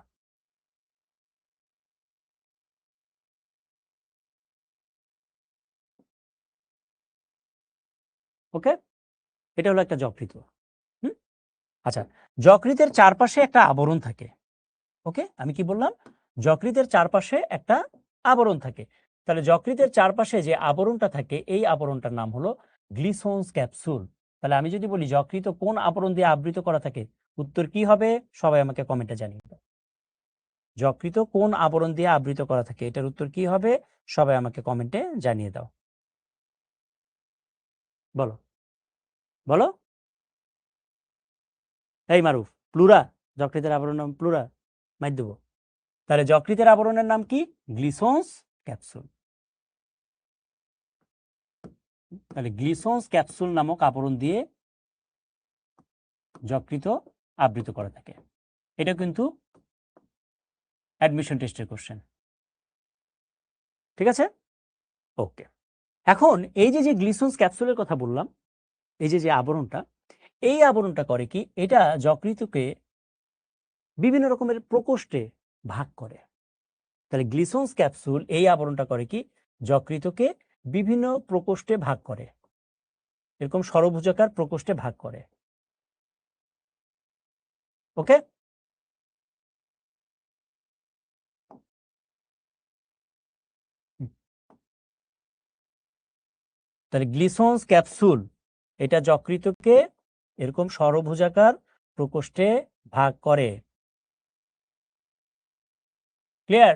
ওকে, এটা হলো একটা যকৃত। আচ্ছা, যকৃতের চারপাশে একটা আবরণ থাকে। ওকে, আমি কি বললাম? যকৃতের চারপাশে একটা আবরণ থাকে। তাহলে যকৃতের চারপাশে যে আবরণটা থাকে, এই আবরণটার নাম হলো গ্লিসন্স ক্যাপসুল। তাহলে আমি যদি বলি যকৃত কোন আবরণ দিয়ে আবৃত করা থাকে, উত্তর কি হবে? সবাই আমাকে কমেন্টে জানিয়ে দাও। যকৃত কোন আবরণ দিয়ে আবৃত করা থাকে, এটার উত্তর কি হবে? সবাই আমাকে কমেন্টে জানিয়ে দাও। বলো বলো। এই মারুফ, প্লুরা। যকৃতের আবরণের নাম প্লুরা, মাইর দেবো। তাহলে যকৃতের আবরণের নাম কি? Glisson's capsule. তাহলে গ্লিসন্স ক্যাপসুল নামক আবরণ দিয়ে যকৃত আবৃত করা থাকে। এটা কিন্তু অ্যাডমিশন টেস্টের কোশ্চেন। ঠিক আছে, ওকে। এখন এই যে গ্লিসন্স ক্যাপসুলের কথা বললাম, এই যে আবরণটা, এই আবরণটা করে কি? এটা যকৃতকে বিভিন্ন রকমের প্রকোষ্ঠে ভাগ করে। তাহলে গ্লিসন্স ক্যাপসুল এই আবরণটা করে কি? যকৃতকে বিভিন্ন প্রকোষ্ঠে ভাগ করে, এরকম ষড়ভুজাকার প্রকোষ্ঠে ভাগ করে। ওকে, তাহলে গ্লিসন্স ক্যাপসুল এটা যকৃতকে এরকম ষড়ভুজাকার প্রকোষ্ঠে ভাগ করে। ক্লিয়ার?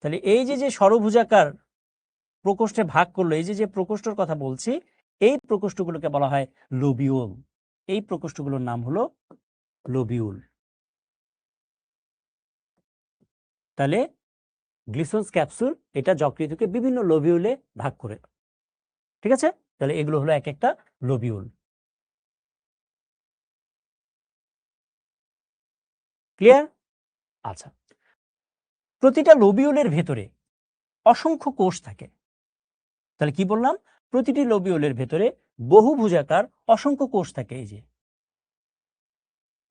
তাহলে এই যে ষড়ভুজাকার প্রকোষ্ঠে ভাগ করলো, এই যে প্রকোষ্ঠের কথা বলছি, এই প্রকোষ্ঠগুলোকে বলা হয় লোবিউল। এই প্রকোষ্ঠগুলোর নাম হলো লোবিউল। তাহলে গ্লিসন্স ক্যাপসুল এটা যকৃতকে বিভিন্ন লোবিউলে ভাগ করে। ঠিক আছে, তাহলে এগুলো হলো এক একটা লোবিউল। ক্লিয়ার? আচ্ছা, প্রতিটা লোবিউলের ভেতরে অসংখ্য কোষ থাকে। তাহলে কি বললাম? প্রতিটি লোবিউলের ভেতরে বহুভুজাকার অসংখ্য কোষ থাকে। এই যে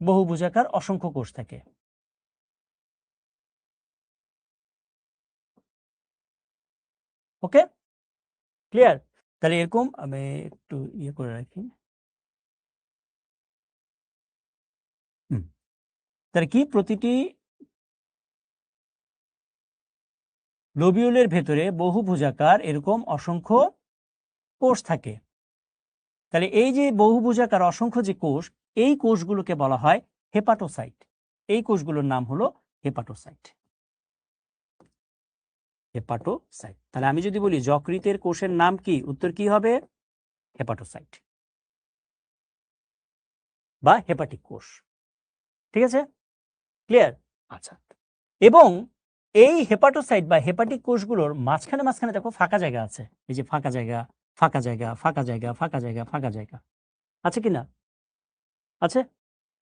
বহুভুজাকার অসংখ্য কোষ থাকে। ওকে, ক্লিয়ার? তাহলে এরকম আমি একটু ইয়ে করে রাখি। তাহলে কি? প্রতিটি লোবিউলের ভেতরে বহুভুজাকার এরকম অসংখ্য কোষ থাকে। তাহলে এই যে বহুভুজাকার অসংখ্য যে কোষ, এই কোষগুলোকে বলা হয় হেপাটোসাইট। এই কোষগুলোর নাম হলো হেপাটোসাইট। হেপাটোসাইট। তাহলে আমি যদি বলি যকৃতের কোষের নাম কি, উত্তর কি হবে? হেপাটোসাইট। বা হেপাটিক কোষ। ঠিক আছে, ক্লিয়ার? আচ্ছা, এবং এই হেপাটোসাইট বা হেপাটিক কোষগুলোর মাঝখানে মাঝখানে দেখো ফাঁকা জায়গা আছে, এই যে ফাঁকা জায়গা, ফাঁকা জায়গা, ফাঁকা জায়গা, ফাঁকা জায়গা, ফাঁকা জায়গা আছে কি না? আছে।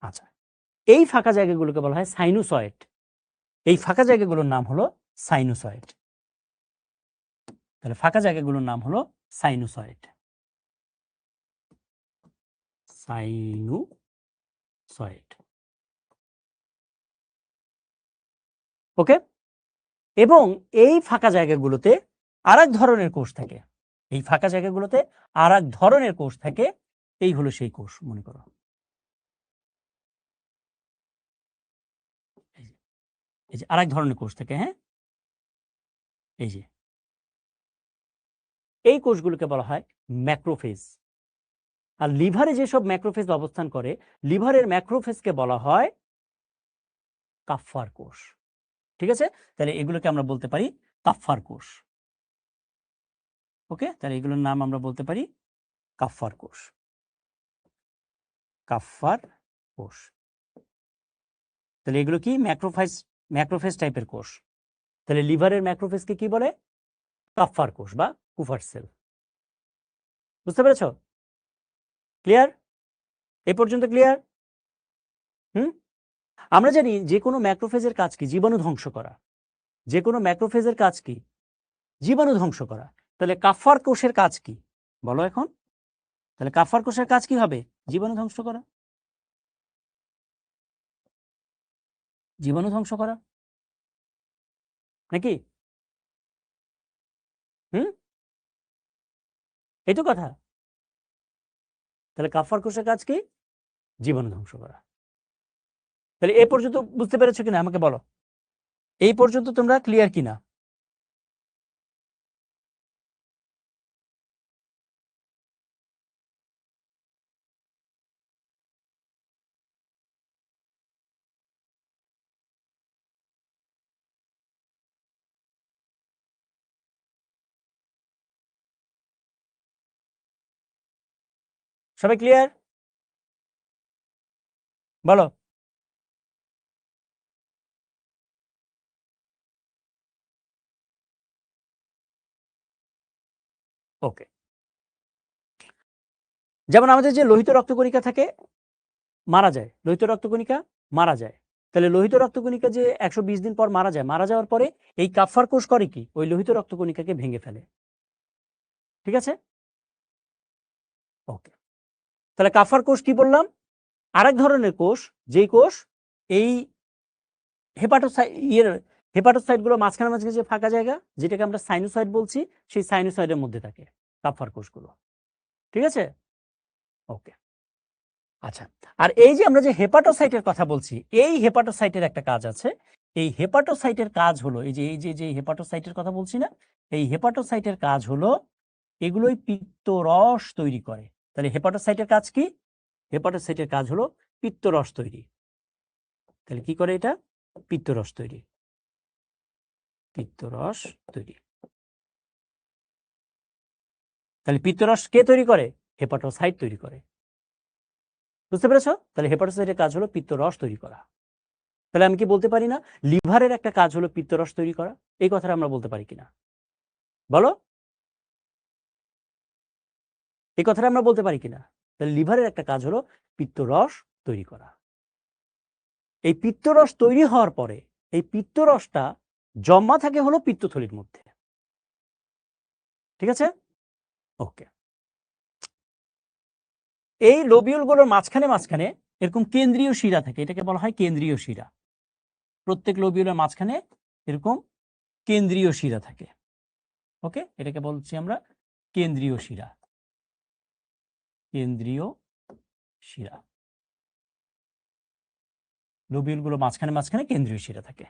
আচ্ছা, এই ফাঁকা জায়গাগুলোকে বলা হয় সাইনুসয়েড। এই ফাঁকা জায়গাগুলোর নাম হলো সাইনুসয়েড। তাহলে ফাঁকা জায়গাগুলোর নাম হলো সাইনুসয়েড। সাইনুসয়েড, ওকে। এবং এই ফাঁকা জায়গাগুলোতে আরেক ধরনের কোষ থাকে, এই ফাঁকা জায়গাগুলোতে আরেক ধরনের কোষ থাকে, এই হলো সেই কোষ, মনে করো এই যে আরেক ধরনের কোষ থাকে। হ্যাঁ, এই যে এই কোষগুলোকে বলা হয় ম্যাক্রোফেজ। আর লিভারে যেসব ম্যাক্রোফেজ অবস্থান করে, লিভারের ম্যাক্রোফেজকে বলা হয় কাফ্ফার কোষ। ঠিক আছে, তাহলে এগুলোকে আমরা বলতে পারি কাফ্ফার কোষ। ওকে, তাহলে এগুলোর নাম আমরা বলতে পারি কাফ্ফার কোষ। কাফ্ফার কোষ, তাহলে এগুলো কি ম্যাক্রোফেজ টাইপের কোষ। তাহলে লিভারের ম্যাক্রোফেজকে কি বলে? কাফ্ফার কোষ বা কুফার সেল। বুঝতে পেরেছ? ক্লিয়ার? এই পর্যন্ত ক্লিয়ার? আমরা জানি যে কোনো ম্যাক্রোফেজের কাজ কি? জীবাণু ধ্বংস করা। যে কোনো ম্যাক্রোফেজের কাজ কি? জীবাণু ধ্বংস করা। তাহলে কাফ্ফার কোষের কাজ কি বলো এখন? তাহলে কাফ্ফার কোষের কাজ কি হবে? জীবাণু ধ্বংস করা। জীবাণু ধ্বংস করা নাকি? এই তো কথা। তাহলে কাফ্ফার কোষের কাজ কি? জীবাণু ধ্বংস করা। তাহলে এই পর্যন্ত বুঝতে পেরেছো কিনা আমাকে বলো? এই পর্যন্ত তোমরা ক্লিয়ার কিনা? সবাই ক্লিয়ার? বলো। ওকে, যেমন আমাদের যে লোহিত রক্তকণিকা থাকে, মারা যায়, লোহিত রক্তকণিকা মারা যায়। তাহলে লোহিত রক্তকণিকা যে 120 দিন পর মারা যায়, মারা যাওয়ার পরে এই কাফ্ফার কোষ করে কি? ওই লোহিত রক্তকণিকাকে ভেঙে ফেলে। ঠিক আছে, ওকে। তাহলে কাফ্ফার কোষ কি বললাম? আরেক ধরনের কোষ, যেই কোষ এই হেপাটোসাইট গুলো মাঝখানে মাঝখানে যে ফাঁকা জায়গা, যেটাকে আমরা সাইনোসয়েড বলছি, সেই সাইনোসয়েডের মধ্যে থাকে কাফ্ফার কোষগুলো। ঠিক আছে, ওকে। আচ্ছা, আর এই যে আমরা যে হেপাটোসাইটের কথা বলছি, এই হেপাটোসাইটের একটা কাজ আছে। এই হেপাটোসাইটের কাজ হলো, এই যে হেপাটোসাইটের কথা বলছি না, এই হেপাটোসাইটের কাজ হলো এগুলোই পিত্তরস তৈরি করে। তাহলে হেপাটোসাইটের কাজ কি? হেপাটোসাইটের কাজ হলো পিত্তরস তৈরি। তাহলে কি করে এটা? পিত্তরস তৈরি। পিত্তরস তৈরি। তাহলে পিত্তরস কে তৈরি করে? হেপাটোসাইট তৈরি করে। বুঝতে পেরেছো? তাহলে হেপাটোসাইটের কাজ হলো পিত্তরস তৈরি করা। তাহলে আমি কি বলতে পারি না লিভারের একটা কাজ হলো পিত্তরস তৈরি করা? এই কথাটা আমরা বলতে পারি কিনা বলো? এই কথাটা আমরা বলতে পারি কিনা? তাহলে লিভারের একটা কাজ হলো পিত্তরস তৈরি করা। এই পিত্তরস তৈরি হওয়ার পরে এই পিত্তরসটা জমা থাকে হলো পিত্তথলির মধ্যে। ঠিক আছে, ওকে। এই লোবিউলগুলোর মাঝখানে মাঝখানে এরকম কেন্দ্রীয় শিরা থাকে, এটাকে বলা হয় কেন্দ্রীয় শিরা। প্রত্যেক লোবিউলের মাঝখানে এরকম কেন্দ্রীয় শিরা থাকে। ওকে, এটাকে বলছি আমরা কেন্দ্রীয় শিরা। কেন্দ্রীয় শিরা, লোবিউলগুলো মাঝখানে মাঝখানে কেন্দ্রীয় শিরা থাকে।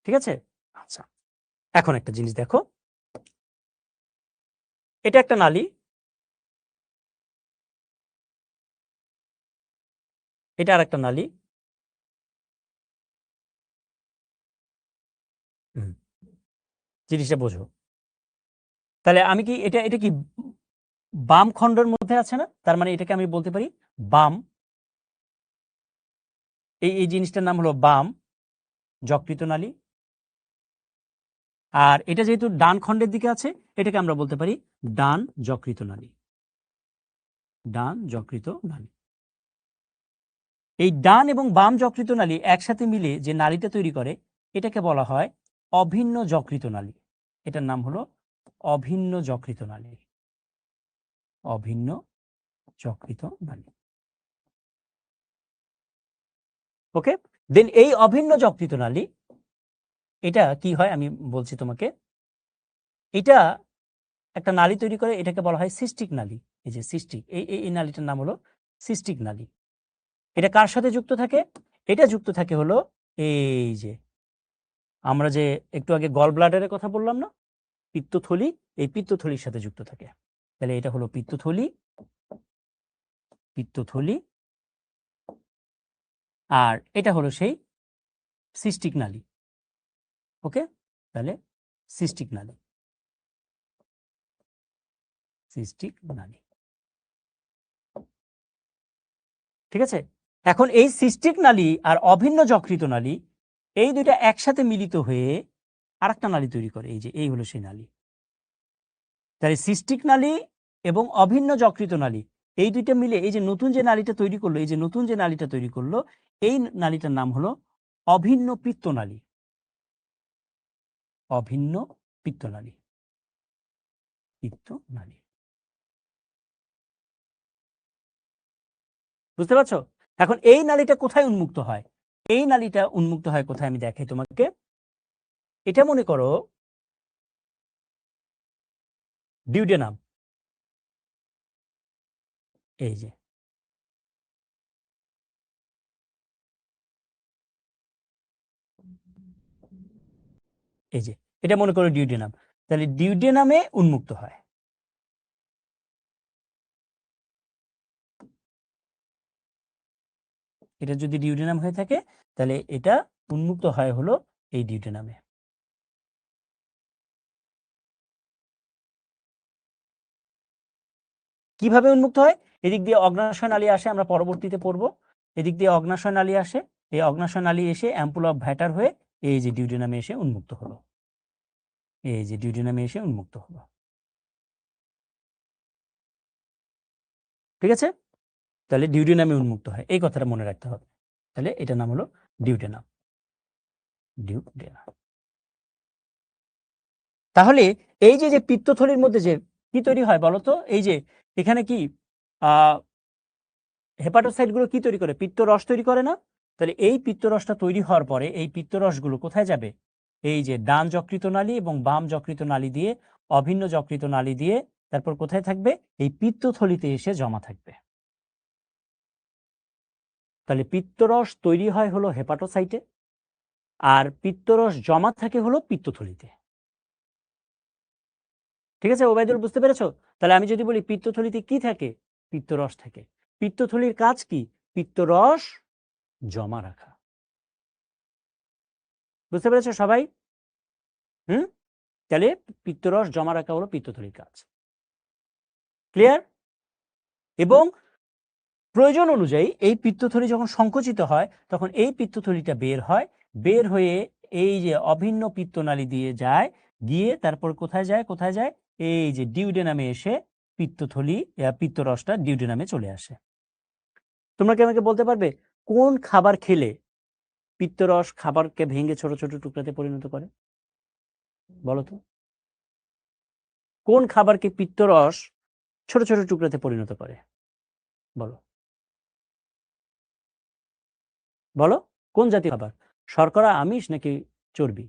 ঠিক আছে, আচ্ছা। এখন একটা জিনিস দেখো, এটা একটা নালী, এটা আর একটা নালী। জিনিসটা বোঝো। তাহলে আমি কি এটা এটা কি বাম খণ্ডের মধ্যে আছে না, তার মানে এটাকে আমি বলতে পারি বাম, এই জিনিসটার নাম হলো বাম যকৃত নালী। আর এটা যেহেতু ডান খণ্ডের দিকে আছে, এটাকে আমরা বলতে পারি ডান যকৃত নালী, ডান যকৃত নালী। এই ডান এবং বাম যকৃত নালী একসাথে মিলে যে নালীটা তৈরি করে এটাকে বলা হয় অভিন্ন যকৃত নালী। এটার নাম হলো অভিন্ন যকৃত নালী, অভিন্ন যকৃত নালী। ওকে, দেন এই অভিন্ন যকৃত নালী এটা কি হয় আমি বলছি তোমাকে। এটা একটা নালী তৈরি করে, এটাকে বলা হয় সিস্টিক নালী। এই যে সিস্টিক, এই নালীটার নাম হলো সিস্টিক নালী। এটা কার সাথে যুক্ত থাকে? এটা যুক্ত থাকে হলো এই যে আমরা যে একটু আগে গল ব্লাডারের কথা বললাম না, পিত্তথলি, এই পিত্তথলির সাথে যুক্ত থাকে। তাহলে এটা হলো পিত্তথলি, পিত্তথলি, আর এটা হলো সেই সিস্টিক নালী। ওকে, তাহলে সিস্টিক নালী, সিস্টিক নালী। ঠিক আছে, এখন এই সিস্টিক নালী আর অভিন্ন যকৃত নালী এই দুইটা একসাথে মিলিত হয়ে আরেকটা নালী তৈরি করে। এই যে এই হলো সেই নালী। তাহলে সিস্টিক নালী এবং অভিন্ন যকৃত নালী এই দুইটা মিলে এই যে নতুন যে নালীটা তৈরি করলো, এই যে নতুন যে নালীটা তৈরি করলো, এই নালীটার নাম হলো অভিন্ন পিত্তনালী, অভিন্ন পিত্তনালী, পিত্তনালী। বুঝতে পারছো? এখন এই নালীটা কোথায় উন্মুক্ত হয়? এই নালীটা উন্মুক্ত হয় কোথায় আমি দেখাই তোমাকে। এটা মনে করো ডিউডেনাম, এই যে এই যে এটা মনে করো ডিউডেনাম, তাহলে ডিউডেনামে উন্মুক্ত হয়। এটা যদি ডিউডেনাম হয়ে থাকে তাহলে এটা উন্মুক্ত হয় হলো এই ডিউডেনামে। কিভাবে উন্মুক্ত হয়? এদিক দিয়ে অগ্নাশয় নালী আসে, আমরা পরবর্তীতে পড়বো। এদিক দিয়ে অগ্নাশয় নালী আসে, এই অগ্নাশয় নালী এসে অ্যাম্পুল অফ ভ্যাটার হয়ে এই যে ডিউডেনামে এসে উন্মুক্ত হলো, এই যে ডিউডেনামে এসে উন্মুক্ত হলো। ঠিক আছে, তাহলে ডিউডেনামে উন্মুক্ত হয়, এই কথাটা মনে রাখতে হবে। তাহলে এটার নাম হলো ডিউডেনাম, ডিউডেনাম। তাহলে এই যে পিত্তথলির মধ্যে যে কি তৈরি হয় বলতো? এই যে এখানে কি হেপাটোসাইটগুলো কি তৈরি করে? পিত্তরস তৈরি করে না? তাহলে এই পিত্তরসটা তৈরি হওয়ার পরে এই পিত্তরসগুলো কোথায় যাবে? এই যে ডান যকৃত নালী এবং বাম যকৃত নালী দিয়ে, অভিন্ন যকৃত নালী দিয়ে, তারপর কোথায় থাকবে? এই পিত্তথলিতে এসে জমা থাকবে। তাহলে পিত্তরস তৈরি হয় হলো হেপাটোসাইটে, আর পিত্তরস জমা থাকে হলো পিত্তথলিতে। ঠিক আছে ওবায়দুল, বুঝতে পেরেছো? তাহলে আমি যদি বলি পিত্তথলিতে কি থাকে? পিত্তরস থাকে। পিত্তথলির কাজ কি? পিত্তরস জমা রাখা। বুঝতে পেরেছো সবাই? তাহলে পিত্তরস জমা রাখা হলো পিত্তথলির কাজ। ক্লিয়ার? এবং প্রয়োজন অনুযায়ী এই পিত্তথলি যখন সংকুচিত হয় তখন এই পিত্তথলিটা বের হয়, বের হয়ে এই যে অভিন্ন পিত্তনালী দিয়ে যায়, গিয়ে তারপর কোথায় যায়? কোথায় যায়? এই যে ডিউডেনামে এসে পিত্তথলি, পিত্তরসটা ডিউডেনামে চলে আসে। তোমরা কি আমাকে বলতে পারবে কোন খাবার খেলে পিত্তরস খাবারকে ভেঙে ছোট ছোট টুকরাতে পরিণত করে? বলো তো, কোন খাবারকে পিত্তরস ছোট ছোট টুকরাতে পরিণত করে? বলো বলো, কোন জাতীয় খাবার? শর্করা, আমিষ নাকি চর্বি?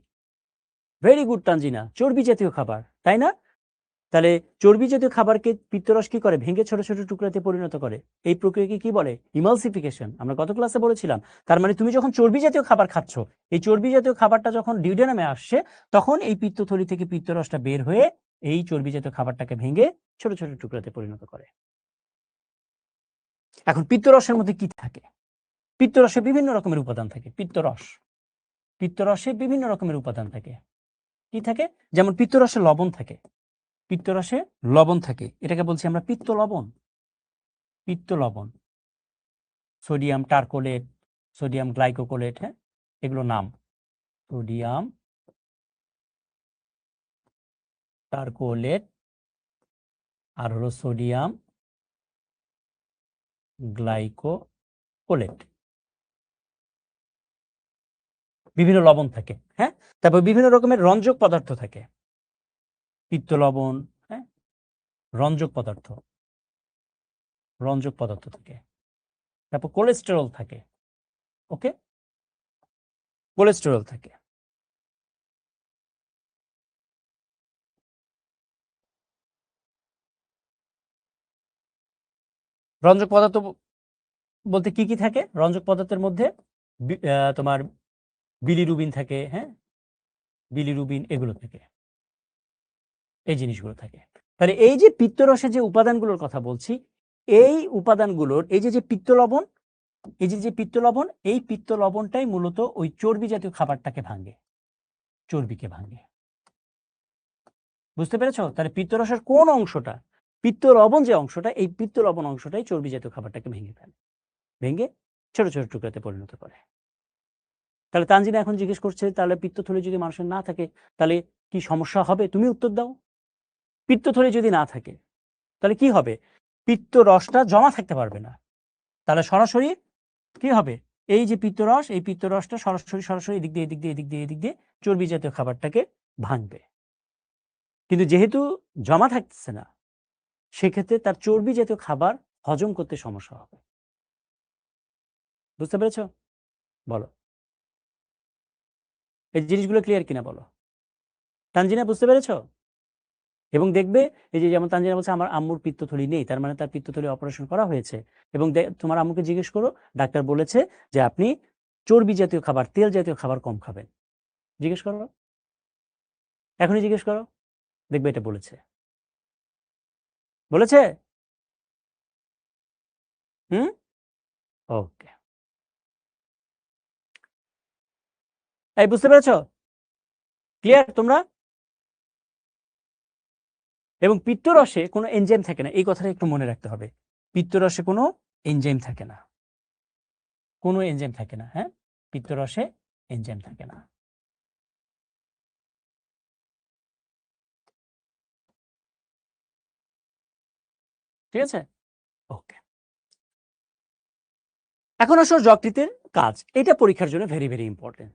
ভেরি গুড তানজিনা, চর্বি জাতীয় খাবার, তাই না? তাহলে চর্বি জাতীয় খাবারকে পিত্তরস কি করে? ভেঙে ছোট ছোট টুকরাতে পরিণত করে। এই প্রক্রিয়াকে কি বলে? ইমালসিফিকেশন। আমরা গত ক্লাসে বলেছিলাম। তার মানে তুমি যখন চর্বি জাতীয় খাবার খাচ্ছ, এই চর্বি জাতীয় খাবারটা যখন ডিউডেনামে আসছে তখন এই পিত্তথলি থেকে পিত্তরসটা বের হয়ে এই চর্বি জাতীয় খাবারটাকে ভেঙে ছোট ছোট টুকরাতে পরিণত করে। এখন পিত্তরসের মধ্যে কি থাকে? পিত্তরসে বিভিন্ন রকমের উপাদান থাকে। পিত্তরসে বিভিন্ন রকমের উপাদান থাকে। কি থাকে? যেমন পিত্তরসে লবণ থাকে, পিত্তরসে লবণ থাকে, এটাকে বলছি আমরা পিত্ত লবণ। পিত্ত লবণ, সোডিয়াম টারকোলেট, সোডিয়াম গ্লাইকোকোলেট, হ্যাঁ, এগুলো নাম। সোডিয়াম টারকোলেট আর হলো সোডিয়াম গ্লাইকোকোলেট, বিভিন্ন লবণ থাকে। হ্যাঁ, তারপর বিভিন্ন রকমের রঞ্জক পদার্থ থাকে, পিত্ত লবণ, হ্যাঁ, রঞ্জক পদার্থ, রঞ্জক পদার্থ থাকে। তারপর কোলেস্টেরল থাকে, ওকে, কোলেস্টেরল থাকে। রঞ্জক পদার্থ বলতে কি কি থাকে রঞ্জক পদার্থের মধ্যে? তোমার বিলিরুবিন থাকে, হ্যাঁ, বিলিরুবিন এগুলো থাকে, এই জিনিসগুলো থাকে। তাহলে এই যে পিত্তরসের যে উপাদানগুলোর কথা বলছি, এই উপাদানগুলোর এই যে পিত্ত লবণ, এই যে পিত্ত লবণ, এই পিত্ত লবণটাই মূলত ওই চর্বি জাতীয় খাবারটাকে ভাঙে, চর্বিকে ভাঙে। বুঝতে পেরেছো? তাহলে পিত্তরসের কোন অংশটা, পিত্ত লবণ যে অংশটা, এই পিত্ত লবণ অংশটাই চর্বি জাতীয় খাবারটাকে ভেঙে ফেলে, ভেঙে ছোট ছোট টুকরাতে পরিণত করে। তাহলে তানজিনা এখন জিজ্ঞেস করছে, তাহলে পিত্তথলি যদি মানুষের না থাকে তাহলে কি সমস্যা হবে? তুমি উত্তর দাও। পিত্তথলি যদি না থাকে তাহলে কি হবে? পিত্ত রসটা জমা থাকতে পারবে না, তাহলে সরাসরি কি হবে? এই যে পিত্তরস, এই পিত্তরসটা সরাসরি এদিক দিয়ে এদিক দিয়ে এদিক দিয়ে এদিক দিয়ে চর্বি জাতীয় খাবারটাকে ভাঙবে। কিন্তু যেহেতু জমা থাকতেছে না, সেক্ষেত্রে তার চর্বি জাতীয় খাবার হজম করতে সমস্যা হবে। বুঝতে পেরেছ? বলো, এই জিনিসগুলো ক্লিয়ার কিনা বলো। তানজিনা বুঝতে পেরেছ? এবং দেখবে এই যে যেমন তানজিনা বলছে আমার আম্মুর পিত্তথলি নেই, তার মানে তার পিত্তথলি অপারেশন করা হয়েছে। এবং তোমার আম্মুকে জিজ্ঞেস করো, ডাক্তার বলেছে যে আপনি চর্বি জাতীয় খাবার, তেল জাতীয় খাবার কম খাবেন। জিজ্ঞেস করো, এখনই জিজ্ঞেস করো, দেখবে এটা বলেছে। বলেছে? হুম, ওকে। এই বুঝতে পেরেছ? ক্লিয়ার তোমরা? এবং পিত্তরসে কোনো এনজাইম থাকে না, এই কথাটা একটু মনে রাখতে হবে। পিত্তরসে কোনো এনজাইম থাকে না, কোনো এনজাইম থাকে না। হ্যাঁ, পিত্তরসে এনজাইম থাকে না। ঠিক আছে, ওকে। এখন আসলে যকৃতের কাজ, এটা পরীক্ষার জন্য ভেরি ভেরি ইম্পর্টেন্ট।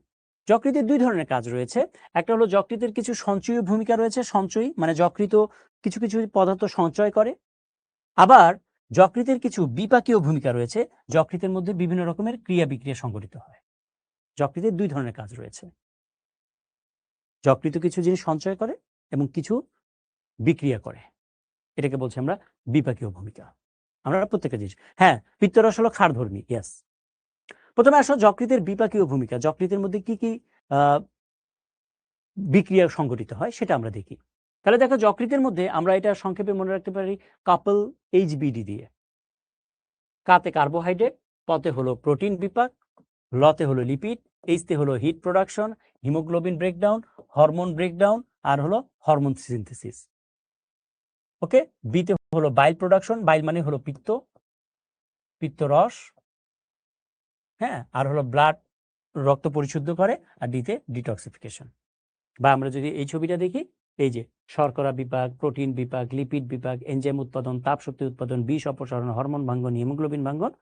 যকৃতের দুই ধরনের কাজ রয়েছে। একটা হলো যকৃতের কিছু সঞ্চয়ী ভূমিকা রয়েছে, সঞ্চয়ী মানে যকৃত কিছু কিছু পদার্থ সঞ্চয় করে। আবার যকৃতের কিছু বিপাকীয় ভূমিকা রয়েছে, যকৃতের মধ্যে বিভিন্ন রকমের ক্রিয়া বিক্রিয়া সংঘটিত হয়। যকৃতের দুই ধরনের কাজ রয়েছে, যকৃত কিছু জিনিস সঞ্চয় করে এবং কিছু বিক্রিয়া করে, এটাকে বলছি আমরা বিপাকীয় ভূমিকা। আমরা প্রত্যেকটা জিনিস, হ্যাঁ, পিত্তরস হলো ক্ষারধর্মী, ইয়েস। প্রথমে আসলে যকৃতের বিপাকীয় ভূমিকা, যকৃতের মধ্যে কি কি বিক্রিয়া সংঘটিত হয় সেটা আমরা দেখি। তাহলে দেখো, যকৃতের মধ্যে আমরা এটা সংক্ষেপে মনে রাখতে পারি কাপল এইচবিডি দিয়ে। কাতে কার্বোহাইড্রেট, পতে হলো প্রোটিন বিপাক, লতে হলো লিপিড, এইচতে হলো heat production, haemoglobin breakdown, hormone breakdown, আর হলো হরমোন সিনথেসিস। ওকে, বিতে হলো বাইল প্রোডাকশন, বাইল মানে হলো পিত্ত, পিত্তরস, হ্যাঁ, আর হলো ব্লাড, রক্ত পরিশুদ্ধ করে, আর ডিতে ডিটক্সিফিকেশন। বা আমরা যদি এই ছবিটা দেখি, এই যে শর্করা বিপাক, প্রোটিন বিপাক, লিপিড বিপাক, এনজাইম উৎপাদন, তাপ শক্তি উৎপাদন, বিষ অপসারণ, হরমোন ভাঙ্গন, হিমোগ্লোবিন ভাঙ্গন,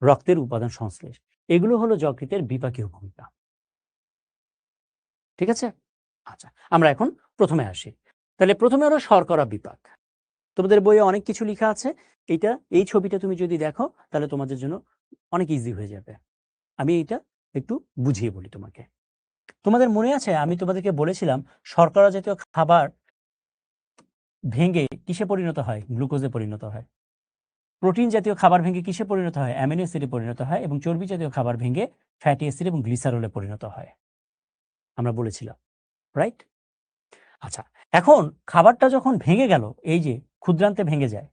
রক্তের উপাদান সংশ্লেষ, এগুলো হলো যকৃতের বিপাকীয় ভূমিকা। ঠিক আছে, আচ্ছা, আমরা এখন প্রথমে আসি। তাহলে প্রথমে হলো শর্করা বিপাক। তোমাদের বইয়ে অনেক কিছু লেখা আছে, এইটা এই ছবিটা তুমি যদি দেখো তাহলে তোমাদের জন্য অনেক ইজি হয়ে যাবে। আমি এইটা একটু বুঝিয়ে বলি তোমাকে। তোমাদের মনে আছে আমি তোমাদেরকে বলেছিলাম শর্করা জাতীয় খাবার ভেঙে কিসে পরিণত হয়? গ্লুকোজে পরিণত হয়। প্রোটিন জাতীয় খাবার ভেঙে কিসে পরিণত হয়? অ্যামিনো অ্যাসিডে পরিণত হয়। এবং চর্বি জাতীয় খাবার ভেঙে ফ্যাটি অ্যাসিড এবং গ্লিসারলে পরিণত হয়, আমরা বলেছিলাম, রাইট? আচ্ছা, এখন খাবারটা যখন ভেঙে গেল, এই যে ক্ষুদ্রান্তে ভেঙে যায়,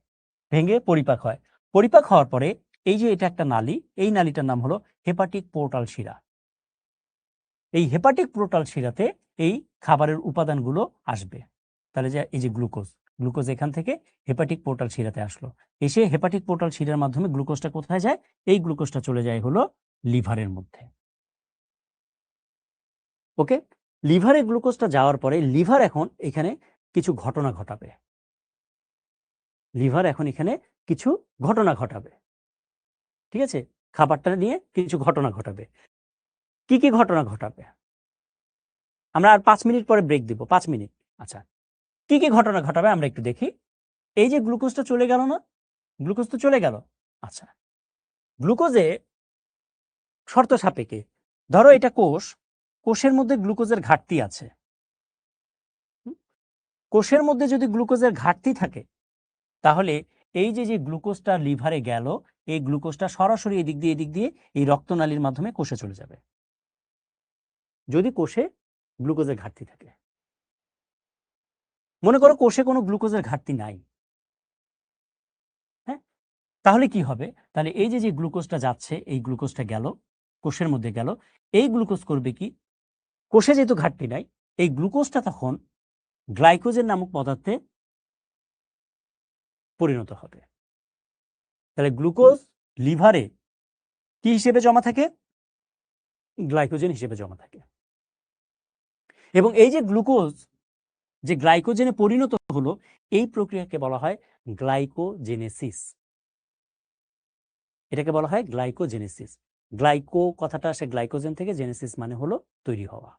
ভেঙে পরিপাক হয়। পরিপাক হওয়ার পরে এই যে এটা একটা নালী, এই নালীটার নাম হলো হেপাটিক পোর্টাল শিরা। এই হেপাটিক পোর্টাল শিরাতে এই খাবারের উপাদানগুলো আসবে। তাহলে যে এই যে গ্লুকোজ, গ্লুকোজ এখান থেকে হেপাটিক পোর্টাল শিরাতে আসলো, এসে হেপাটিক পোর্টাল শিরার মাধ্যমে গ্লুকোজটা কোথায় যায়? এই গ্লুকোজটা চলে যায় হলো লিভারের মধ্যে। ওকে, লিভারে গ্লুকোজটা যাওয়ার পরে লিভার এখন এখানে কিছু ঘটনা ঘটাবে। লিভার এখন এখানে কিছু ঘটনা ঘটাবে, ঠিক আছে? খাবারটা নিয়ে কিছু ঘটনা ঘটাবে। কি কি ঘটনা ঘটাবে? আমরা আর 5 মিনিট পরে ব্রেক দিব, 5 মিনিট। আচ্ছা, কি কি ঘটনা ঘটাবে আমরা একটু দেখি। এই যে গ্লুকোজটা চলে গেল না, গ্লুকোজ তো চলে গেল। আচ্ছা, গ্লুকোজে শর্ত সাপেক্ষে, ধরো এটা কোষ, কোষের মধ্যে গ্লুকোজের ঘাটতি আছে। কোষের মধ্যে যদি গ্লুকোজের ঘাটতি থাকে, তাহলে এই যে যে গ্লুকোজটা লিভারে গেল, এই গ্লুকোজটা সরাসরি এদিক দিয়ে এই রক্তনালীর মাধ্যমে কোষে চলে যাবে, যদি কোষে গ্লুকোজের ঘাটতি থাকে। মনে করো কোষে কোনো গ্লুকোজের ঘাটতি নাই, হ্যাঁ, তাহলে কি হবে? তাহলে এই যে যে গ্লুকোজটা যাচ্ছে, এই গ্লুকোজটা গেল কোষের মধ্যে গেল, এই গ্লুকোজ করবে কি? কোষে যেহেতু ঘাটতি নাই, এই গ্লুকোজটা তখন গ্লাইকোজেন নামক পদার্থে পরিণত হবে। তাহলে গ্লুকোজ লিভারে কি হিসেবে জমা থাকে? গ্লাইকোজেন হিসেবে জমা থাকে। এবং এই যে গ্লুকোজ যে গ্লাইকোজেনে পরিণত হলো, এই প্রক্রিয়াকে বলা হয় গ্লাইকোজেনেসিস। এটাকে বলা হয় গ্লাইকোজেনেসিস। গ্লাইকো কথাটা আসে গ্লাইকোজেন থেকে, জেনেসিস মানে হলো তৈরি হওয়া।